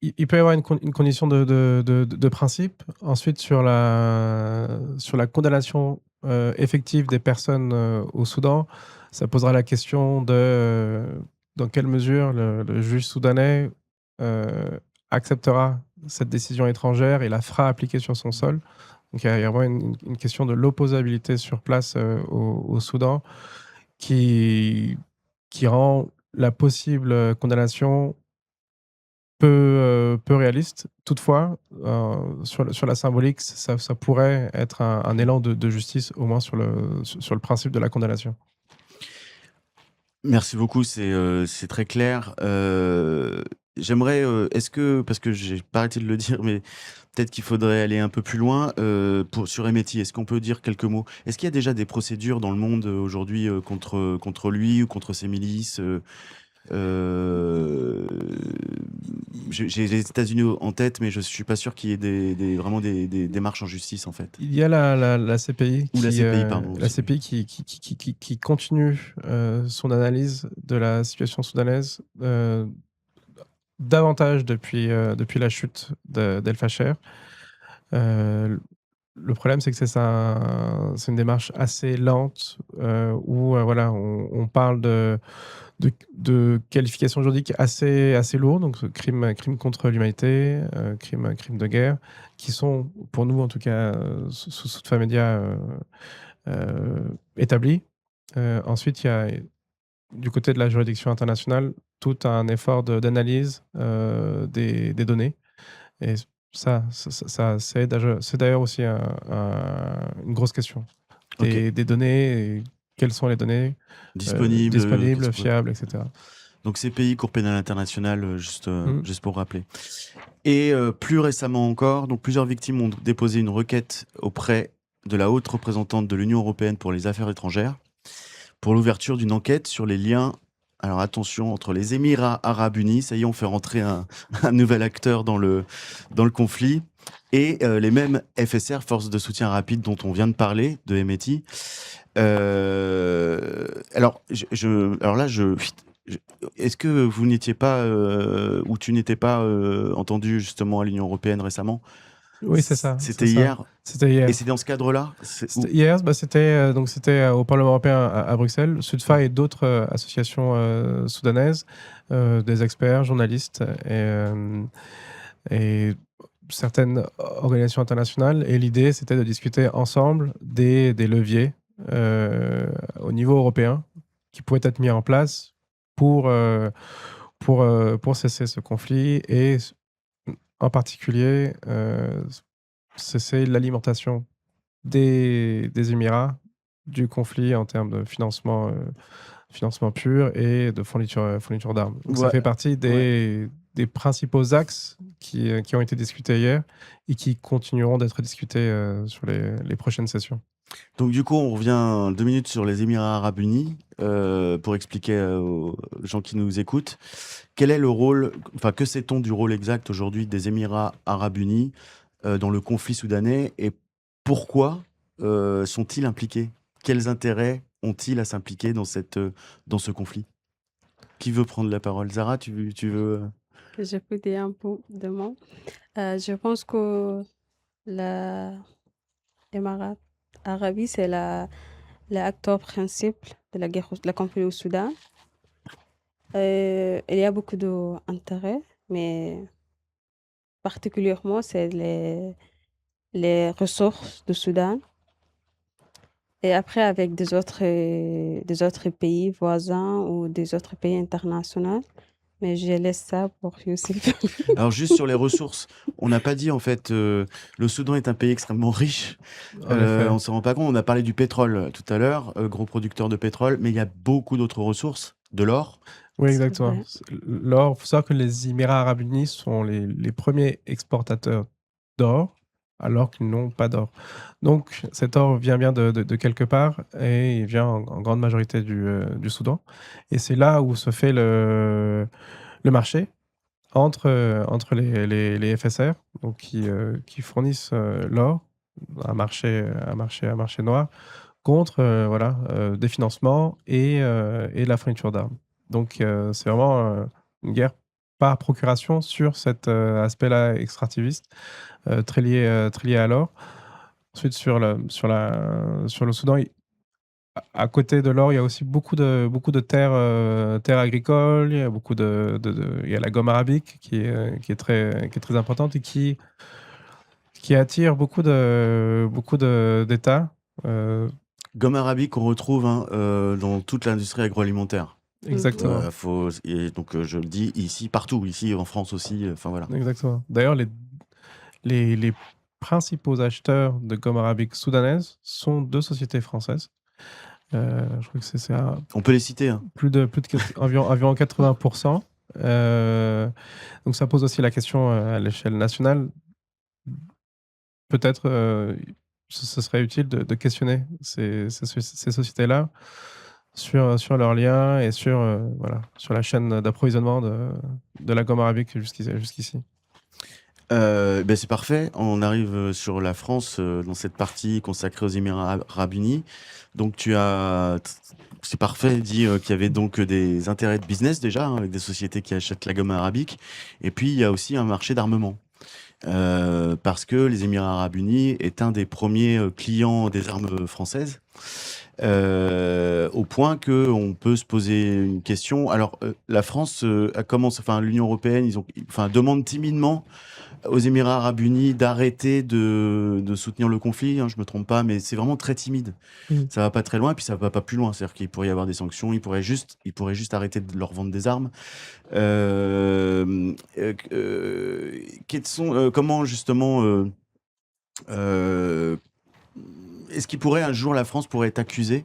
il peut y avoir une condition de principe. Ensuite, sur la condamnation effective des personnes au Soudan, ça posera la question de dans quelle mesure le juge soudanais acceptera cette décision étrangère et la fera appliquer sur son sol. Donc il y a vraiment une question de l'opposabilité sur place au Soudan qui, qui rend la possible condamnation peu réaliste. Toutefois, sur la symbolique, ça pourrait être un élan de justice, au moins sur le principe de la condamnation. Merci beaucoup, c'est très clair. J'aimerais, est-ce que parce que j'ai pas arrêté de le dire, mais peut-être qu'il faudrait aller un peu plus loin, sur Emeti, est-ce qu'on peut dire quelques mots? Est-ce qu'il y a déjà des procédures dans le monde, aujourd'hui, contre lui ou contre ses milices? Heu, j'ai les États-Unis en tête, mais je suis pas sûr qu'il y ait vraiment des démarches en justice, en fait. Il y a la CPI Ou la qui, CPI, pardon, la aussi. CPI qui continue son analyse de la situation soudanaise, davantage depuis la chute d'El Fasher. Le problème, c'est que c'est une démarche assez lente, où voilà, on parle de qualifications juridiques assez lourdes, donc crime contre l'humanité, crime de guerre, qui sont, pour nous en tout cas, sous Famedia, établis. Ensuite, il y a, du côté de la juridiction internationale, tout un effort d'analyse des données. Et c'est d'ailleurs aussi une grosse question. OK. Des données, et quelles sont les données Disponible, disponibles, fiables, etc. donc CPI, Cour pénale internationale, Mmh. juste pour rappeler. Et plus récemment encore, donc plusieurs victimes ont déposé une requête auprès de la haute représentante de l'Union européenne pour les affaires étrangères, pour l'ouverture d'une enquête sur les liens, alors attention, entre les Émirats arabes unis, ça y est, on fait rentrer un un nouvel acteur dans le conflit, et les mêmes FSR, Forces de soutien rapide, dont on vient de parler, de Hemeti. Alors alors là, je est-ce que vous n'étiez pas, ou tu n'étais pas, entendu justement à l'Union européenne récemment? Oui, c'est ça, c'est C'était ça. hier? C'était Et hier. c'est dans ce cadre-là? C'était hier, bah, c'était au Parlement européen à Bruxelles. Sudfa et d'autres associations soudanaises, des experts, journalistes et certaines organisations internationales. Et l'idée, c'était de discuter ensemble des leviers au niveau européen qui pourraient être mis en place pour, pour cesser ce conflit et en particulier cesser l'alimentation des Émirats du conflit en termes de financement pur et de fourniture d'armes. Donc ça Ouais, fait partie ouais. des principaux axes qui ont été discutés hier et qui continueront d'être discutés sur les prochaines sessions. Donc du coup, on revient 2 minutes sur les Émirats arabes unis, pour expliquer, aux gens qui nous écoutent. Quel est le rôle, enfin, que sait-on du rôle exact aujourd'hui des Émirats arabes unis, dans le conflit soudanais, et pourquoi, sont-ils impliqués? Quels intérêts ont-ils à s'impliquer dans ce conflit? Qui veut prendre la parole? Zara, tu veux? Je peux dire un peu de moi. Je pense que l'Émirat arabe, c'est l'acteur principal de la guerre, de la conflit au Soudan. Il y a beaucoup d'intérêts, mais particulièrement, c'est les ressources du Soudan. Et après, avec des autres pays voisins ou des autres pays internationaux. Mais je laisse ça pour Youssef. Alors juste sur les ressources, on n'a pas dit en fait, le Soudan est un pays extrêmement riche. En effet. On s'en rend pas compte. On a parlé du pétrole tout à l'heure, gros producteur de pétrole, mais il y a beaucoup d'autres ressources, de l'or. Oui, C'est exactement. vrai. L'or, il faut savoir que les Émirats arabes unis sont les premiers exportateurs d'or alors qu'ils n'ont pas d'or. Donc cet or vient bien de quelque part et il vient en grande majorité du Soudan. Et c'est là où se fait le marché entre les FSR, donc qui fournissent l'or, un marché noir, contre voilà, des financements et la fourniture d'armes. Donc c'est vraiment une guerre par procuration sur cet aspect-là extractiviste, très lié à l'or. Ensuite, sur le Soudan, à côté de l'or, il y a aussi beaucoup de terres agricoles. Il y a il y a la gomme arabique qui est très importante et qui attire beaucoup d'États. Gomme arabique qu'on retrouve dans toute l'industrie agroalimentaire. Exactement. Et donc je le dis ici, partout, ici en France aussi. Enfin voilà. Exactement. D'ailleurs, les principaux acheteurs de gomme arabique soudanaise sont deux sociétés françaises. Je crois que c'est On peut les citer. Hein. environ 80%. Donc ça pose aussi la question à l'échelle nationale. Peut-être ce serait utile de questionner ces sociétés-là sur leurs liens et voilà, sur la chaîne d'approvisionnement de la gomme arabique jusqu'ici. C'est parfait. On arrive sur la France dans cette partie consacrée aux Émirats arabes unis. Donc c'est parfait, dit qu'il y avait donc des intérêts de business déjà, avec des sociétés qui achètent la gomme arabique. Et puis il y a aussi un marché d'armement. Parce que les Émirats arabes unis est un des premiers clients des armes françaises. Au point qu'on peut se poser une question. Alors, la France l'Union européenne, demande timidement aux Émirats arabes unis d'arrêter de soutenir le conflit, je me trompe pas, mais c'est vraiment très timide. Ça va pas très loin, et puis ça va pas plus loin. C'est-à-dire qu'il pourrait y avoir des sanctions, ils pourraient juste arrêter de leur vendre des armes. Comment justement est-ce un jour la France pourrait être accusée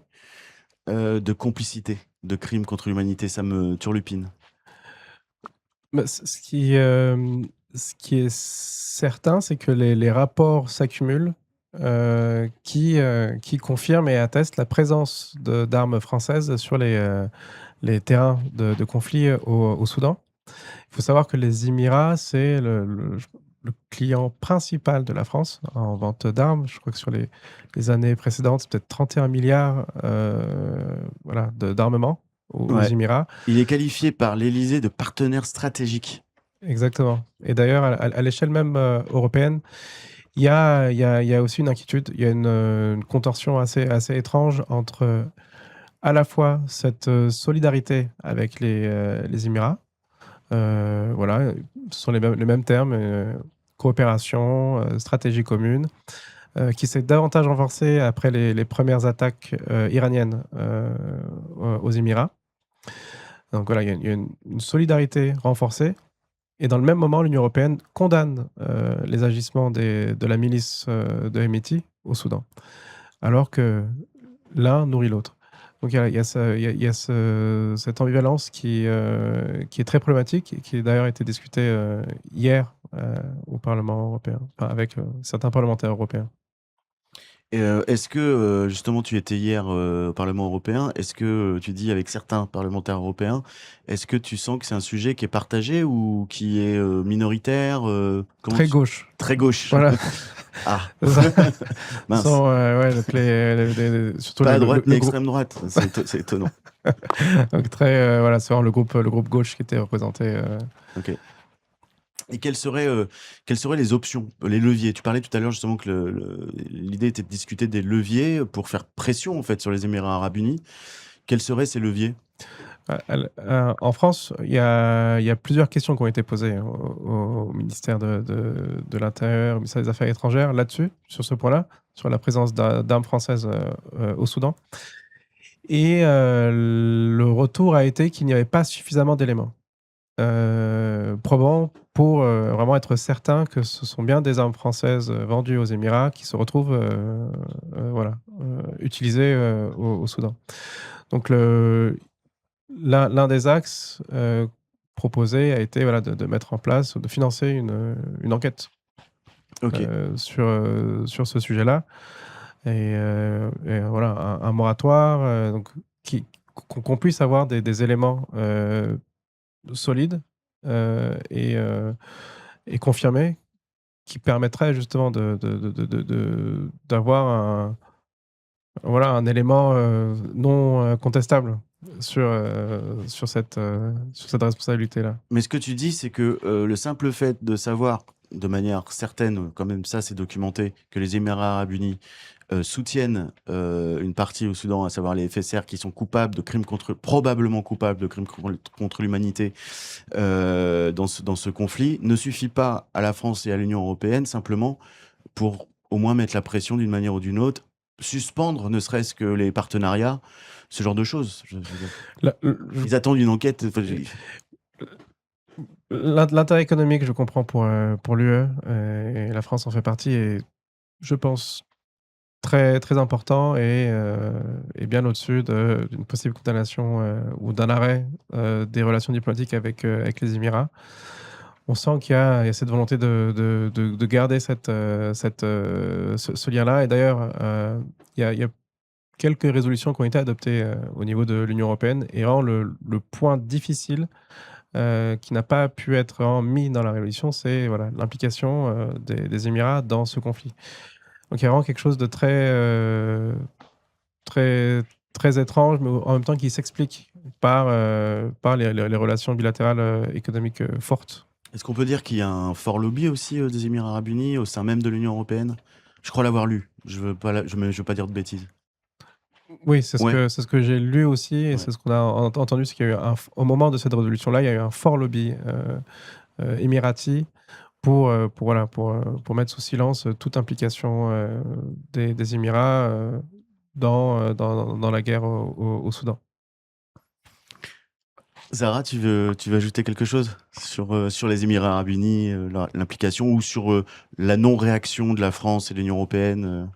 de complicité, de crimes contre l'humanité? Ça me turlupine. Ce qui est certain, c'est que les rapports s'accumulent qui confirment et attestent la présence d'armes françaises sur les terrains de conflit au Soudan. Il faut savoir que les Émirats, c'est le client principal de la France en vente d'armes. Je crois que sur les années précédentes, c'est peut-être 31 milliards voilà, d'armements aux Émirats. Il est qualifié par l'Élysée de partenaire stratégique. Exactement. Et d'ailleurs, à l'échelle même européenne, il y a aussi une inquiétude. Il y a une contorsion assez étrange entre à la fois cette solidarité avec les Émirats. Voilà, ce sont les mêmes termes, coopération, stratégie commune, qui s'est davantage renforcée après les premières attaques iraniennes aux Émirats. Donc voilà, il y a une solidarité renforcée. Et dans le même moment, l'Union européenne condamne les agissements de la milice de Hemeti au Soudan, alors que l'un nourrit l'autre. Donc il y a cette ambivalence qui est très problématique et qui d'ailleurs a été discutée hier au Parlement européen, avec certains parlementaires européens. Et est-ce que, justement, tu étais hier au Parlement européen, est-ce que tu dis avec certains parlementaires européens, est-ce que tu sens que c'est un sujet qui est partagé ou qui est minoritaire Très gauche. Très gauche. Voilà. Ah. Mince. Surtout pas à droite ni extrême droite, c'est étonnant. Donc voilà, c'est vraiment le groupe gauche qui était représenté. Ok. Et quelles seraient les options, les leviers? Tu parlais tout à l'heure justement que l'idée était de discuter des leviers pour faire pression en fait sur les Émirats arabes unis. Quels seraient ces leviers? En France, il y a plusieurs questions qui ont été posées au ministère de l'Intérieur, au ministère des Affaires étrangères là-dessus, sur ce point-là, sur la présence d'armes françaises au Soudan. Et le retour a été qu'il n'y avait pas suffisamment d'éléments probants pour vraiment être certain que ce sont bien des armes françaises vendues aux Émirats qui se retrouvent utilisées au Soudan. Donc l'un des axes proposés a été de mettre en place, de financer une enquête Ok. sur ce sujet-là. Et voilà, un moratoire, donc qu'on puisse avoir des éléments solides et confirmés qui permettraient justement d'avoir voilà, un élément non contestable sur cette responsabilité-là. Mais ce que tu dis, c'est que le simple fait de savoir de manière certaine, quand même ça c'est documenté, que les Émirats arabes unis soutiennent une partie au Soudan, à savoir les FSR, qui sont coupables de crimes probablement coupables de crimes contre l'humanité dans ce conflit, ne suffit pas à la France et à l'Union européenne simplement pour au moins mettre la pression d'une manière ou d'une autre, suspendre ne serait-ce que les partenariats, ce genre de choses. Ils attendent une enquête. L'intérêt économique, je comprends pour l'UE, et la France en fait partie, et je pense très, très important et bien au-dessus d'une possible condamnation ou d'un arrêt des relations diplomatiques avec les Émirats. On sent qu'il y a cette volonté de garder ce lien-là. Et d'ailleurs, il y a quelques résolutions qui ont été adoptées au niveau de l'Union européenne. Et vraiment, le point difficile qui n'a pas pu être vraiment mis dans la résolution, c'est voilà, l'implication des Émirats dans ce conflit. Donc il y a vraiment quelque chose de très, très étrange, mais en même temps qui s'explique par les relations bilatérales économiques fortes. Est-ce qu'on peut dire qu'il y a un fort lobby aussi des Émirats arabes unis au sein même de l'Union européenne? Je crois l'avoir lu. Je veux pas, je veux pas dire de bêtises. Oui, c'est Ouais. ce que j'ai lu aussi, et Ouais. c'est ce qu'on a entendu, c'est qu'il y a eu au moment de cette résolution-là, il y a eu un fort lobby émirati voilà, pour mettre sous silence toute implication des Émirats dans la guerre au Soudan. Zara, tu veux ajouter quelque chose sur les Émirats arabes unis, l'implication, ou sur la non-réaction de la France et de l'Union européenne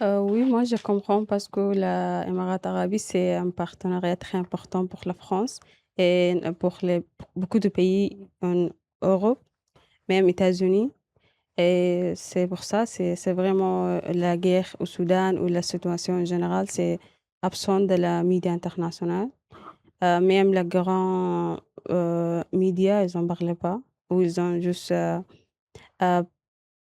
Oui, moi je comprends parce que l'Émirat arabe, c'est un partenariat très important pour la France et pour beaucoup de pays en Europe, même États-Unis. Et c'est pour ça, c'est vraiment la guerre au Soudan ou la situation en général, c'est absent de la média internationale. Même les grands médias, ils n'en parlaient pas, ou ils ont juste. Euh,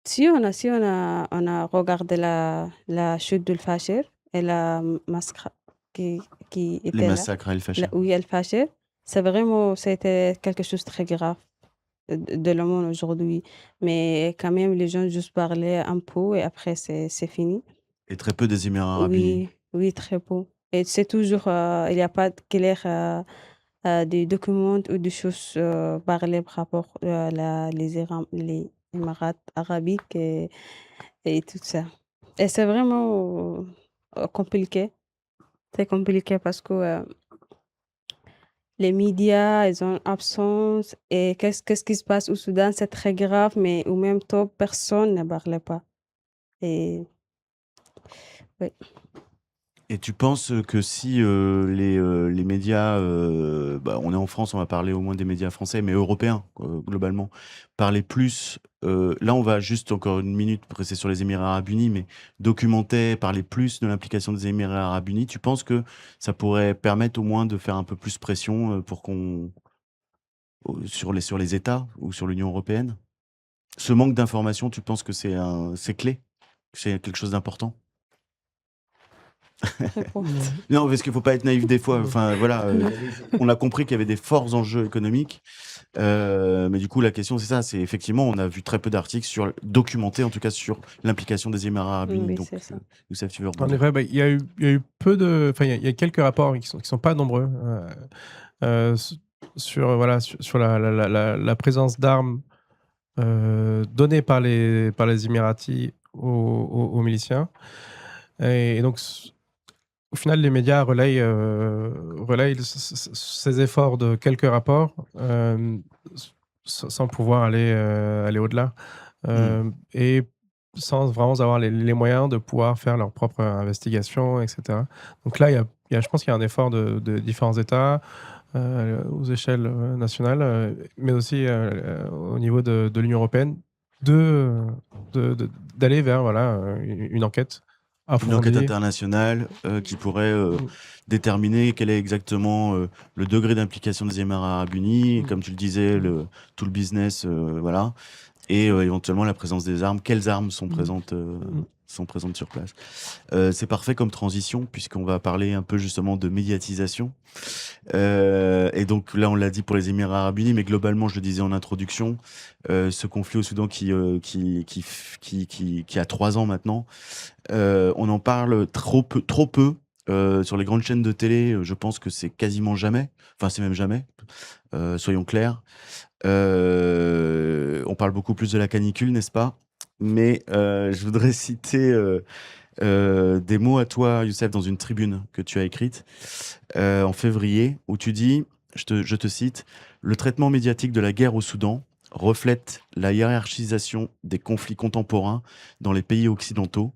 si on a regardé la chute de Fachir et la massacre qui, qui les était là, massacres à El Fasher? oui, El Fachir, c'était quelque chose de très grave de le monde aujourd'hui. Mais quand même, les gens juste parlaient un peu et après, c'est fini. Et très peu des Émirats arabes unis. Oui, oui, très peu. Et c'est toujours, il n'y a pas de clair des documents ou des choses parlées par rapport à les Émirats arabiques et tout ça. Et c'est vraiment compliqué. C'est compliqué parce que les médias, ils ont absence et qu'est-ce qui se passe au Soudan, c'est très grave, mais au même temps, personne ne parle pas. Et oui. Et tu penses que si les médias, bah, on est en France, on va parler au moins des médias français, mais européens globalement, parlaient plus, là on va juste encore une minute rester sur les Émirats arabes unis, mais documenter, parler plus de l'implication des Émirats arabes unis, tu penses que ça pourrait permettre au moins de faire un peu plus pression pour sur les États ou sur l'Union européenne? Ce manque d'information, tu penses que c'est clé? C'est quelque chose d'important? Réponse. Non, parce qu'il faut pas être naïf des fois. Enfin, voilà, on a compris qu'il y avait des forts enjeux économiques. Mais du coup, la question, c'est ça. C'est effectivement, on a vu très peu d'articles documentés, en tout cas, sur l'implication des Émirats arabes unis. Oui, Donc, c'est ça. Youssef, tu veux En rebondir? effet, il y a eu peu de. Enfin, il y a quelques rapports qui sont pas nombreux sur, voilà, sur la présence d'armes donnée par les Émiratis aux miliciens. Et donc, au final, les médias relayent ces efforts de quelques rapports sans pouvoir aller au-delà. Et sans vraiment avoir les moyens de pouvoir faire leur propre investigation, etc. Donc là, je pense qu'il y a un effort de différents États aux échelles nationales, mais aussi au niveau de l'Union européenne, de, d'aller vers voilà, une enquête Une enquête approfondie. internationale qui pourrait Mm, déterminer quel est exactement le degré d'implication des Émirats arabes unis, mm, comme tu le disais, tout le business, voilà, et éventuellement la présence des armes. Quelles armes mm, sont présentes sur place? C'est parfait comme transition, puisqu'on va parler un peu justement de médiatisation. Et donc là, on l'a dit pour les Émirats arabes unis, mais globalement, je le disais en introduction, ce conflit au Soudan qui a 3 ans maintenant, on en parle trop peu sur les grandes chaînes de télé. Je pense que c'est quasiment jamais, enfin c'est même jamais, soyons clairs. On parle beaucoup plus de la canicule, n'est-ce pas? Mais je voudrais citer des mots à toi, Youssef, dans une tribune que tu as écrite en février, où tu dis, je te cite, le traitement médiatique de la guerre au Soudan reflète la hiérarchisation des conflits contemporains dans les pays occidentaux,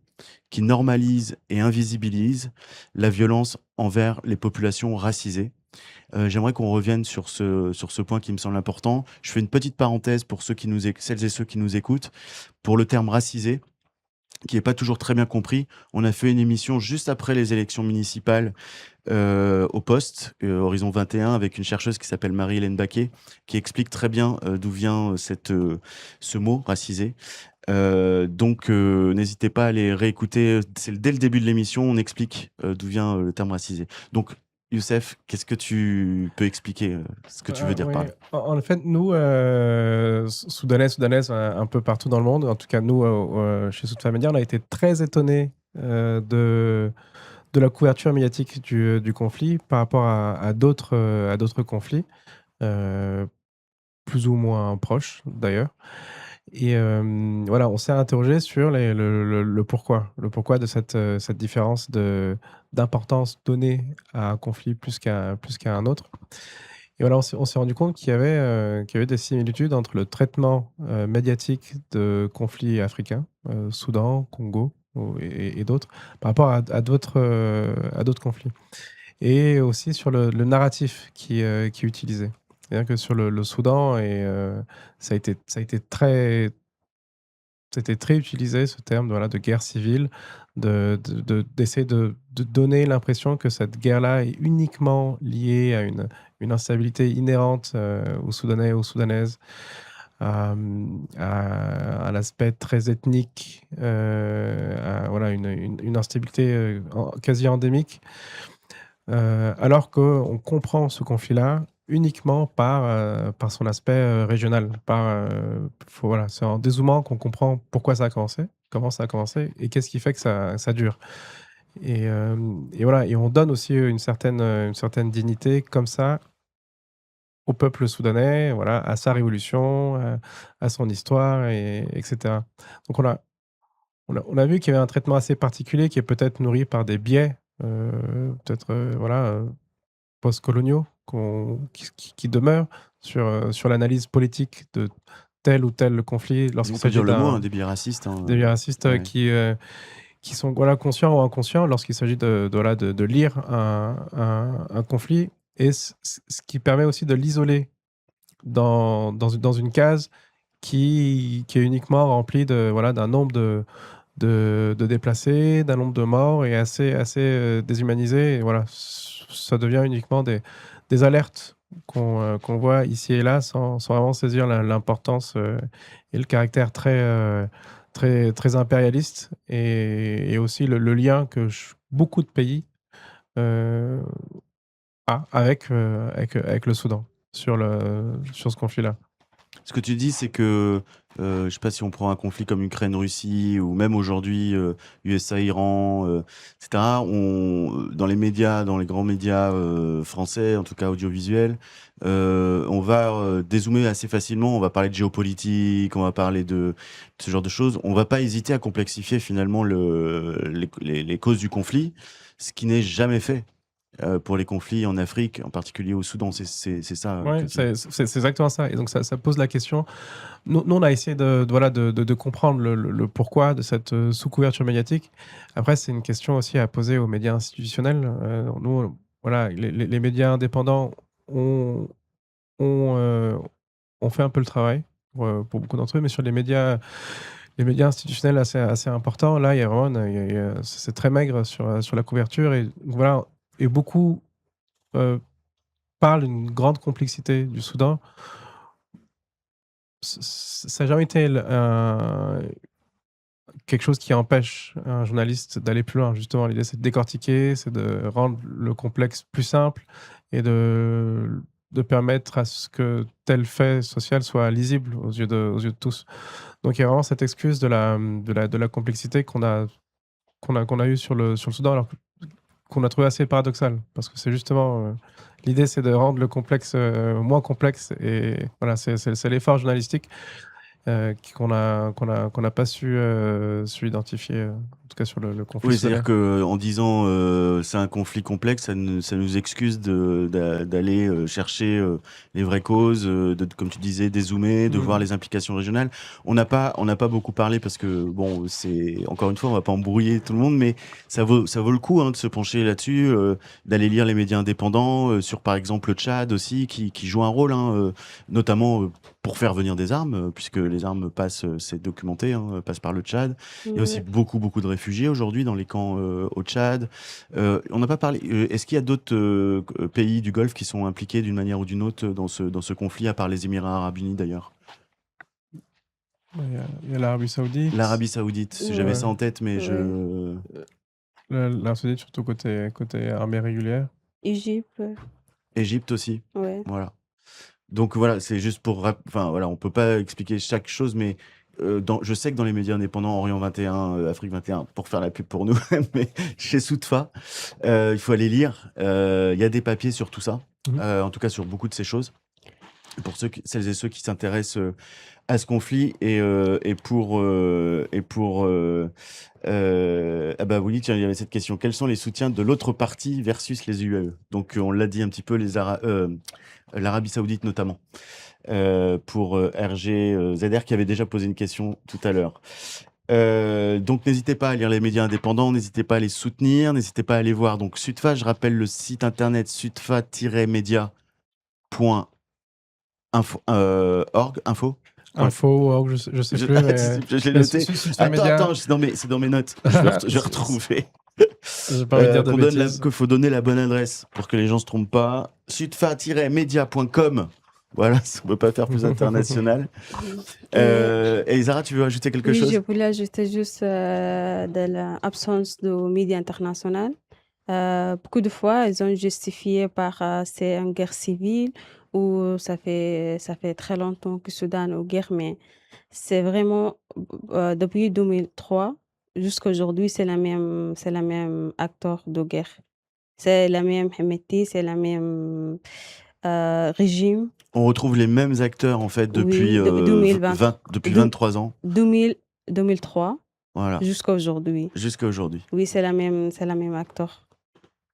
qui normalise et invisibilise la violence envers les populations racisées. J'aimerais qu'on revienne sur ce point qui me semble important. Je fais une petite parenthèse pour celles et ceux qui nous écoutent. Pour le terme racisé, qui n'est pas toujours très bien compris, on a fait une émission juste après les élections municipales au Poste, Horizon 21, avec une chercheuse qui s'appelle Marie-Hélène Baquet, qui explique très bien d'où vient ce mot racisé. Donc, n'hésitez pas à les réécouter. Dès le début de l'émission, on explique d'où vient le terme racisé. Donc, Youssef, qu'est-ce que tu peux expliquer ce que tu veux dire Oui, par là? en fait, nous, Soudanaises, un peu partout dans le monde, en tout cas nous, chez Soutfa Media, on a été très étonnés de la couverture médiatique du conflit par rapport à d'autres conflits, euh, plus ou moins proches d'ailleurs. Et voilà, on s'est interrogé sur le pourquoi. Le pourquoi de cette différence d'importance donnée à un conflit plus qu'à un autre. Et voilà, on s'est rendu compte qu'il y avait des similitudes entre le traitement médiatique de conflits africains, Soudan, Congo et d'autres, par rapport à d'autres conflits. Et aussi sur le narratif qui est utilisé. C'est-à-dire que sur le Soudan, ça a été très, c'était très utilisé ce terme voilà, de guerre civile, d'essayer de donner l'impression que cette guerre-là est uniquement liée à une instabilité inhérente aux Soudanais et aux Soudanaises, à l'aspect très ethnique, à voilà, une instabilité quasi endémique, alors qu'on comprend ce conflit-là uniquement par son aspect régional. Voilà, c'est en dézoomant qu'on comprend pourquoi ça a commencé, comment ça a commencé et qu'est-ce qui fait que ça dure. Et voilà, et on donne aussi une certaine dignité comme ça au peuple soudanais, voilà, à sa révolution, à son histoire, etc. Donc on a vu qu'il y avait un traitement assez particulier qui est peut-être nourri par des biais, peut-être voilà, post-coloniaux qui demeurent sur l'analyse politique de tel ou tel conflit On lorsqu'il peut dire s'agit le mot, hein, des biais racistes. Hein, des racistes ouais. qui sont voilà, conscients ou inconscients lorsqu'il s'agit voilà, de lire un conflit et ce qui permet aussi de l'isoler dans une case qui est uniquement remplie voilà, d'un nombre de déplacés, d'un nombre de morts et assez déshumanisé. Et voilà, ça devient uniquement des alertes qu'on voit ici et là sans vraiment saisir l'importance et le caractère très impérialiste et aussi le lien que beaucoup de pays euh, a avec le Soudan sur ce conflit-là. Ce que tu dis, c'est que, je sais pas si on prend un conflit comme Ukraine-Russie ou même aujourd'hui USA-Iran, etc. Dans les médias, dans les grands médias français, en tout cas audiovisuels, on va dézoomer assez facilement. On va parler de géopolitique, on va parler de ce genre de choses. On va pas hésiter à complexifier finalement les causes du conflit, ce qui n'est jamais fait. Pour les conflits en Afrique, en particulier au Soudan, c'est ça que Ouais, tu... c'est exactement ça. Et donc, ça pose la question. Nous, on a essayé voilà, de comprendre le pourquoi de cette sous-couverture médiatique. Après, c'est une question aussi à poser aux médias institutionnels. Nous, voilà, les médias indépendants ont, ont, euh, ont fait un peu le travail. pour beaucoup d'entre eux, mais sur les médias institutionnels assez importants, là, il y a vraiment c'est très maigre sur la couverture. Et voilà, et beaucoup parlent d'une grande complexité du Soudan. Ça n'a jamais été quelque chose qui empêche un journaliste d'aller plus loin. Justement, l'idée, c'est de décortiquer, c'est de rendre le complexe plus simple et de permettre à ce que tel fait social soit lisible aux yeux de tous. Donc, il y a vraiment cette excuse de la complexité qu'on a eue sur le Soudan, alors qu'on a trouvé assez paradoxal, parce que c'est justement l'idée, c'est de rendre le complexe moins complexe, et voilà, c'est l'effort journalistique qu'on n'a pas su identifier, en tout cas sur le conflit Oui, soudanais. c'est-à-dire qu'en disant c'est un conflit complexe, ça nous excuse d'aller chercher les vraies causes, comme tu disais, dézoomer, de voir les implications régionales. On n'a pas beaucoup parlé parce que, bon, c'est encore une fois, on va pas embrouiller tout le monde, mais ça vaut le coup de se pencher là-dessus, d'aller lire les médias indépendants, sur par exemple le Tchad aussi, qui joue un rôle, notamment pour faire venir des armes, puisque les armes passent, c'est documenté, passent par le Tchad. Il y a aussi beaucoup de réfugiés aujourd'hui dans les camps au Tchad. On n'a pas parlé. Est-ce qu'il y a d'autres pays du Golfe qui sont impliqués d'une manière ou d'une autre dans ce conflit, à part les Émirats Arabes Unis d'ailleurs? Il y a l'Arabie Saoudite. L'Arabie Saoudite, j'avais ça en tête, mais L'Arabie Saoudite, surtout côté armée régulière. Égypte, Égypte aussi. ouais. Voilà. Donc voilà, c'est juste pour. Enfin voilà, on peut pas expliquer chaque chose, mais je sais que dans les médias indépendants, Orient 21, Afrique 21, pour faire la pub pour nous, mais chez Soutfa, il faut aller lire. Il y a des papiers sur tout ça, en tout cas sur beaucoup de ces choses. Pour celles et ceux qui s'intéressent à ce conflit, et pour ah bah oui, tiens, il y avait cette question. Quels sont les soutiens de l'autre partie versus les UAE? Donc on l'a dit un petit peu, l'Arabie Saoudite notamment. Pour RG ZR qui avait déjà posé une question tout à l'heure. Donc n'hésitez pas à lire les médias indépendants, n'hésitez pas à les soutenir, n'hésitez pas à aller voir. Donc Sudfa, je rappelle le site internet sudfa-media.org, Info, je sais plus, mais je l'ai noté. Attends, c'est dans mes notes. Je vais retrouver. J'ai pas envie de dire de bêtises. Qu'il faut donner la bonne adresse pour que les gens se trompent pas. Sudfa-media.com. Voilà, on ne peut pas faire plus international. Et Zara, tu veux ajouter quelque chose? Oui, je voulais ajouter juste de l'absence de médias internationaux. Beaucoup de fois, ils ont justifié par c'est une guerre civile, ou ça fait très longtemps que le Soudan est en guerre, mais c'est vraiment depuis 2003 jusqu'à aujourd'hui, c'est la même acteur de guerre. C'est la même Hemeti, c'est la même régime. On retrouve les mêmes acteurs en fait depuis, Oui, 23 ans. 2003 Voilà. jusqu'à aujourd'hui. Jusqu'à aujourd'hui. Oui, c'est la même acteur.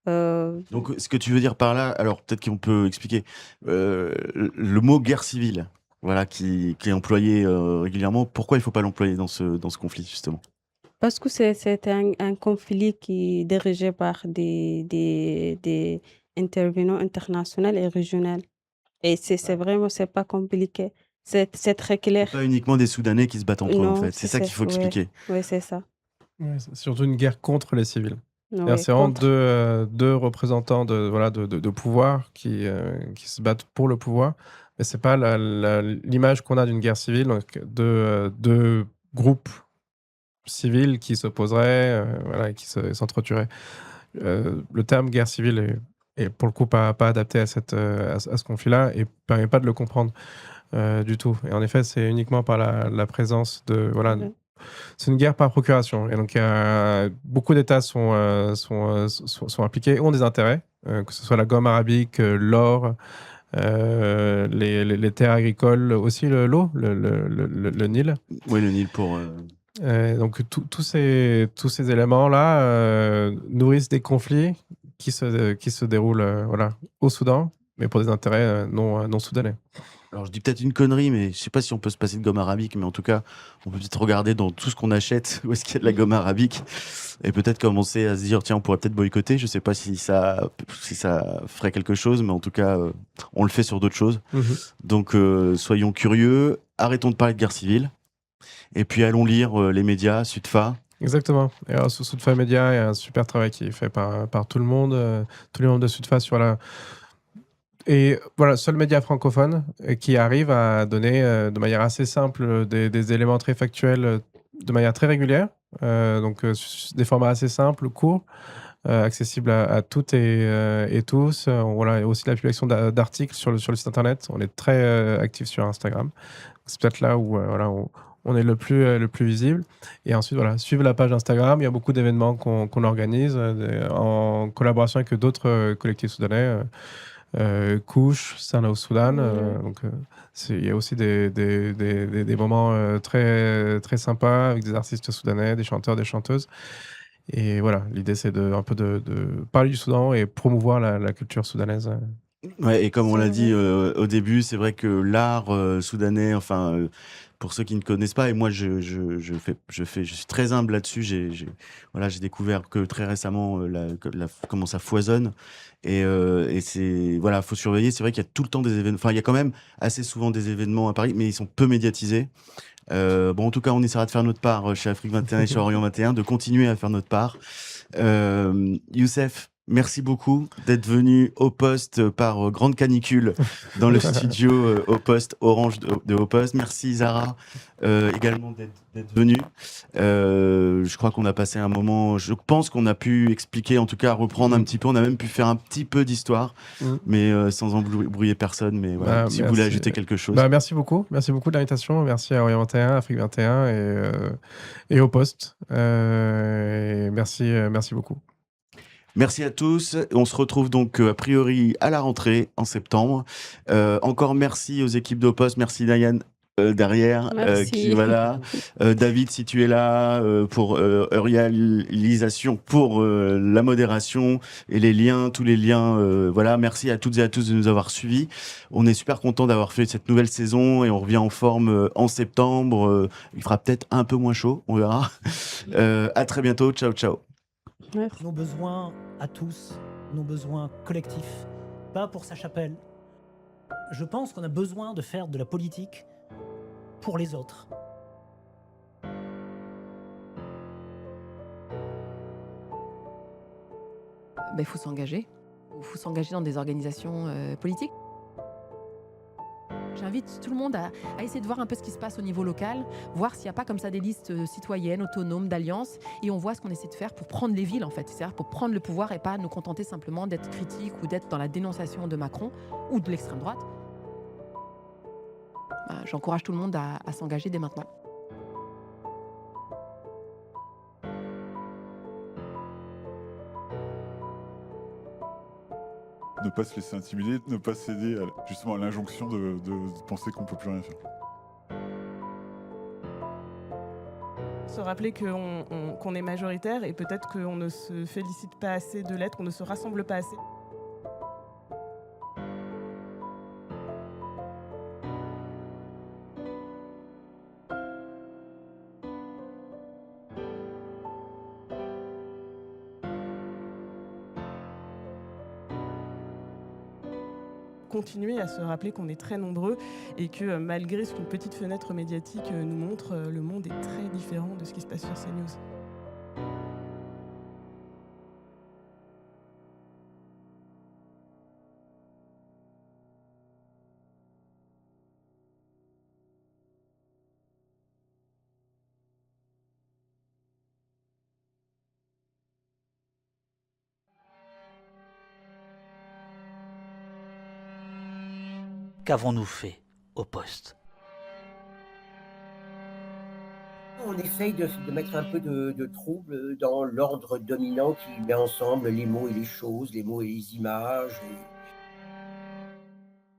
Donc, ce que tu veux dire par là, alors peut-être qu'on peut expliquer le mot guerre civile, voilà, qui est employé régulièrement. Pourquoi il ne faut pas l'employer dans ce conflit, justement? Parce que c'est un conflit qui est dirigé par des intervenants internationaux et régionaux. Et c'est vraiment, c'est pas compliqué. C'est très clair. Pas uniquement des Soudanais qui se battent entre eux, en Non, fait. C'est ça qu'il faut expliquer. Oui, c'est ça. Ouais, c'est surtout une guerre contre les civils. Ouais, C'est vraiment deux représentants de pouvoir qui se battent pour le pouvoir. Mais c'est pas l'image qu'on a d'une guerre civile, donc deux groupes civils qui s'opposeraient, voilà, et qui s'entretueraient. Le terme guerre civile est pour le coup pas adapté à ce conflit-là, et permet pas de le comprendre du tout. Et en effet, c'est uniquement par la présence de... Voilà, c'est une guerre par procuration. Et donc, beaucoup d'États sont impliqués, ont des intérêts, que ce soit la gomme arabique, l'or, les terres agricoles, aussi l'eau, le Nil. Oui, le Nil pour... Donc, tous ces éléments-là nourrissent des conflits qui se déroulent voilà, au Soudan, mais pour des intérêts non soudanais. Alors, je dis peut-être une connerie, mais je ne sais pas si on peut se passer de gomme arabique, mais en tout cas, on peut peut-être regarder dans tout ce qu'on achète où est-ce qu'il y a de la gomme arabique, et peut-être commencer à se dire, tiens, on pourrait peut-être boycotter. Je ne sais pas si ça ferait quelque chose, mais en tout cas, on le fait sur d'autres choses. Donc, soyons curieux. arrêtons de parler de guerre civile, et puis allons lire les médias, Sudfa. Exactement. Et alors, sur Sudfa Media, il y a un super travail qui est fait par tout le monde, tous les membres de Sudfa sur la. Et voilà, seul média francophone qui arrive à donner de manière assez simple des éléments très factuels de manière très régulière. Donc, des formats assez simples, courts, accessibles à toutes et tous. Voilà, et aussi la publication d'articles sur le site internet. On est très actif sur Instagram. C'est peut-être là où voilà, on est le plus visible. Et ensuite, voilà, suivre la page Instagram. Il y a beaucoup d'événements qu'on organise en collaboration avec d'autres collectifs soudanais. Couche, Sana au Soudan. Donc, il y a aussi des moments très sympas avec des artistes soudanais, des chanteurs, des chanteuses. Et voilà, l'idée, c'est un peu de parler du Soudan et promouvoir la culture soudanaise. Ouais, et comme on C'est l'a dit vrai. au début, c'est vrai que l'art soudanais, enfin, pour ceux qui ne connaissent pas, et moi je suis très humble là-dessus. Voilà, j'ai découvert que très récemment comment ça foisonne, et c'est voilà, faut surveiller. C'est vrai qu'il y a tout le temps des événements. Enfin, il y a quand même assez souvent des événements à Paris, mais ils sont peu médiatisés. Bon, en tout cas, on essaiera de faire notre part chez Afrique 21 et chez Orient 21, de continuer à faire notre part. Youssef, merci beaucoup d'être venu au poste par grande canicule dans le studio au poste orange de Au Poste. Merci Zara également d'être venue. Je crois qu'on a passé un moment, je pense qu'on a pu expliquer, en tout cas reprendre un petit peu, on a même pu faire un petit peu d'histoire, mais sans embrouiller personne. Mais voilà, Bah, si vous voulez merci. ajouter quelque chose. Bah, merci beaucoup de l'invitation. Merci à Orient 21, Afrique 21 et au poste. Et merci beaucoup. Merci à tous. On se retrouve donc a priori à la rentrée en septembre. Encore merci aux équipes d'Opost. Merci Diane derrière. Merci. Voilà. David, si tu es là pour réalisation, pour la modération et les liens, tous les liens. Voilà. Merci à toutes et à tous de nous avoir suivis. On est super content d'avoir fait cette nouvelle saison et on revient en forme en septembre. Il fera peut-être un peu moins chaud, on verra. À très bientôt. Ciao, ciao. Merci. Nos besoins à tous, nos besoins collectifs, pas pour sa chapelle. Je pense qu'on a besoin de faire de la politique pour les autres. Il faut s'engager. Il faut s'engager dans des organisations politiques. J'invite tout le monde à essayer de voir un peu ce qui se passe au niveau local, voir s'il n'y a pas comme ça des listes citoyennes, autonomes, d'alliances, et on voit ce qu'on essaie de faire pour prendre les villes en fait, c'est-à-dire pour prendre le pouvoir et pas nous contenter simplement d'être critique ou d'être dans la dénonciation de Macron ou de l'extrême droite. J'encourage tout le monde à s'engager dès maintenant. Ne pas se laisser intimider, ne pas céder justement à l'injonction de penser qu'on ne peut plus rien faire. Se rappeler qu'on est majoritaire et peut-être qu'on ne se félicite pas assez de l'être, qu'on ne se rassemble pas assez. Continuer à se rappeler qu'on est très nombreux et que malgré ce qu'une petite fenêtre médiatique nous montre, le monde est très différent de ce qui se passe sur CNews. Qu'avons-nous fait au poste? On essaye de mettre un peu de trouble dans l'ordre dominant qui met ensemble les mots et les choses, les mots et les images.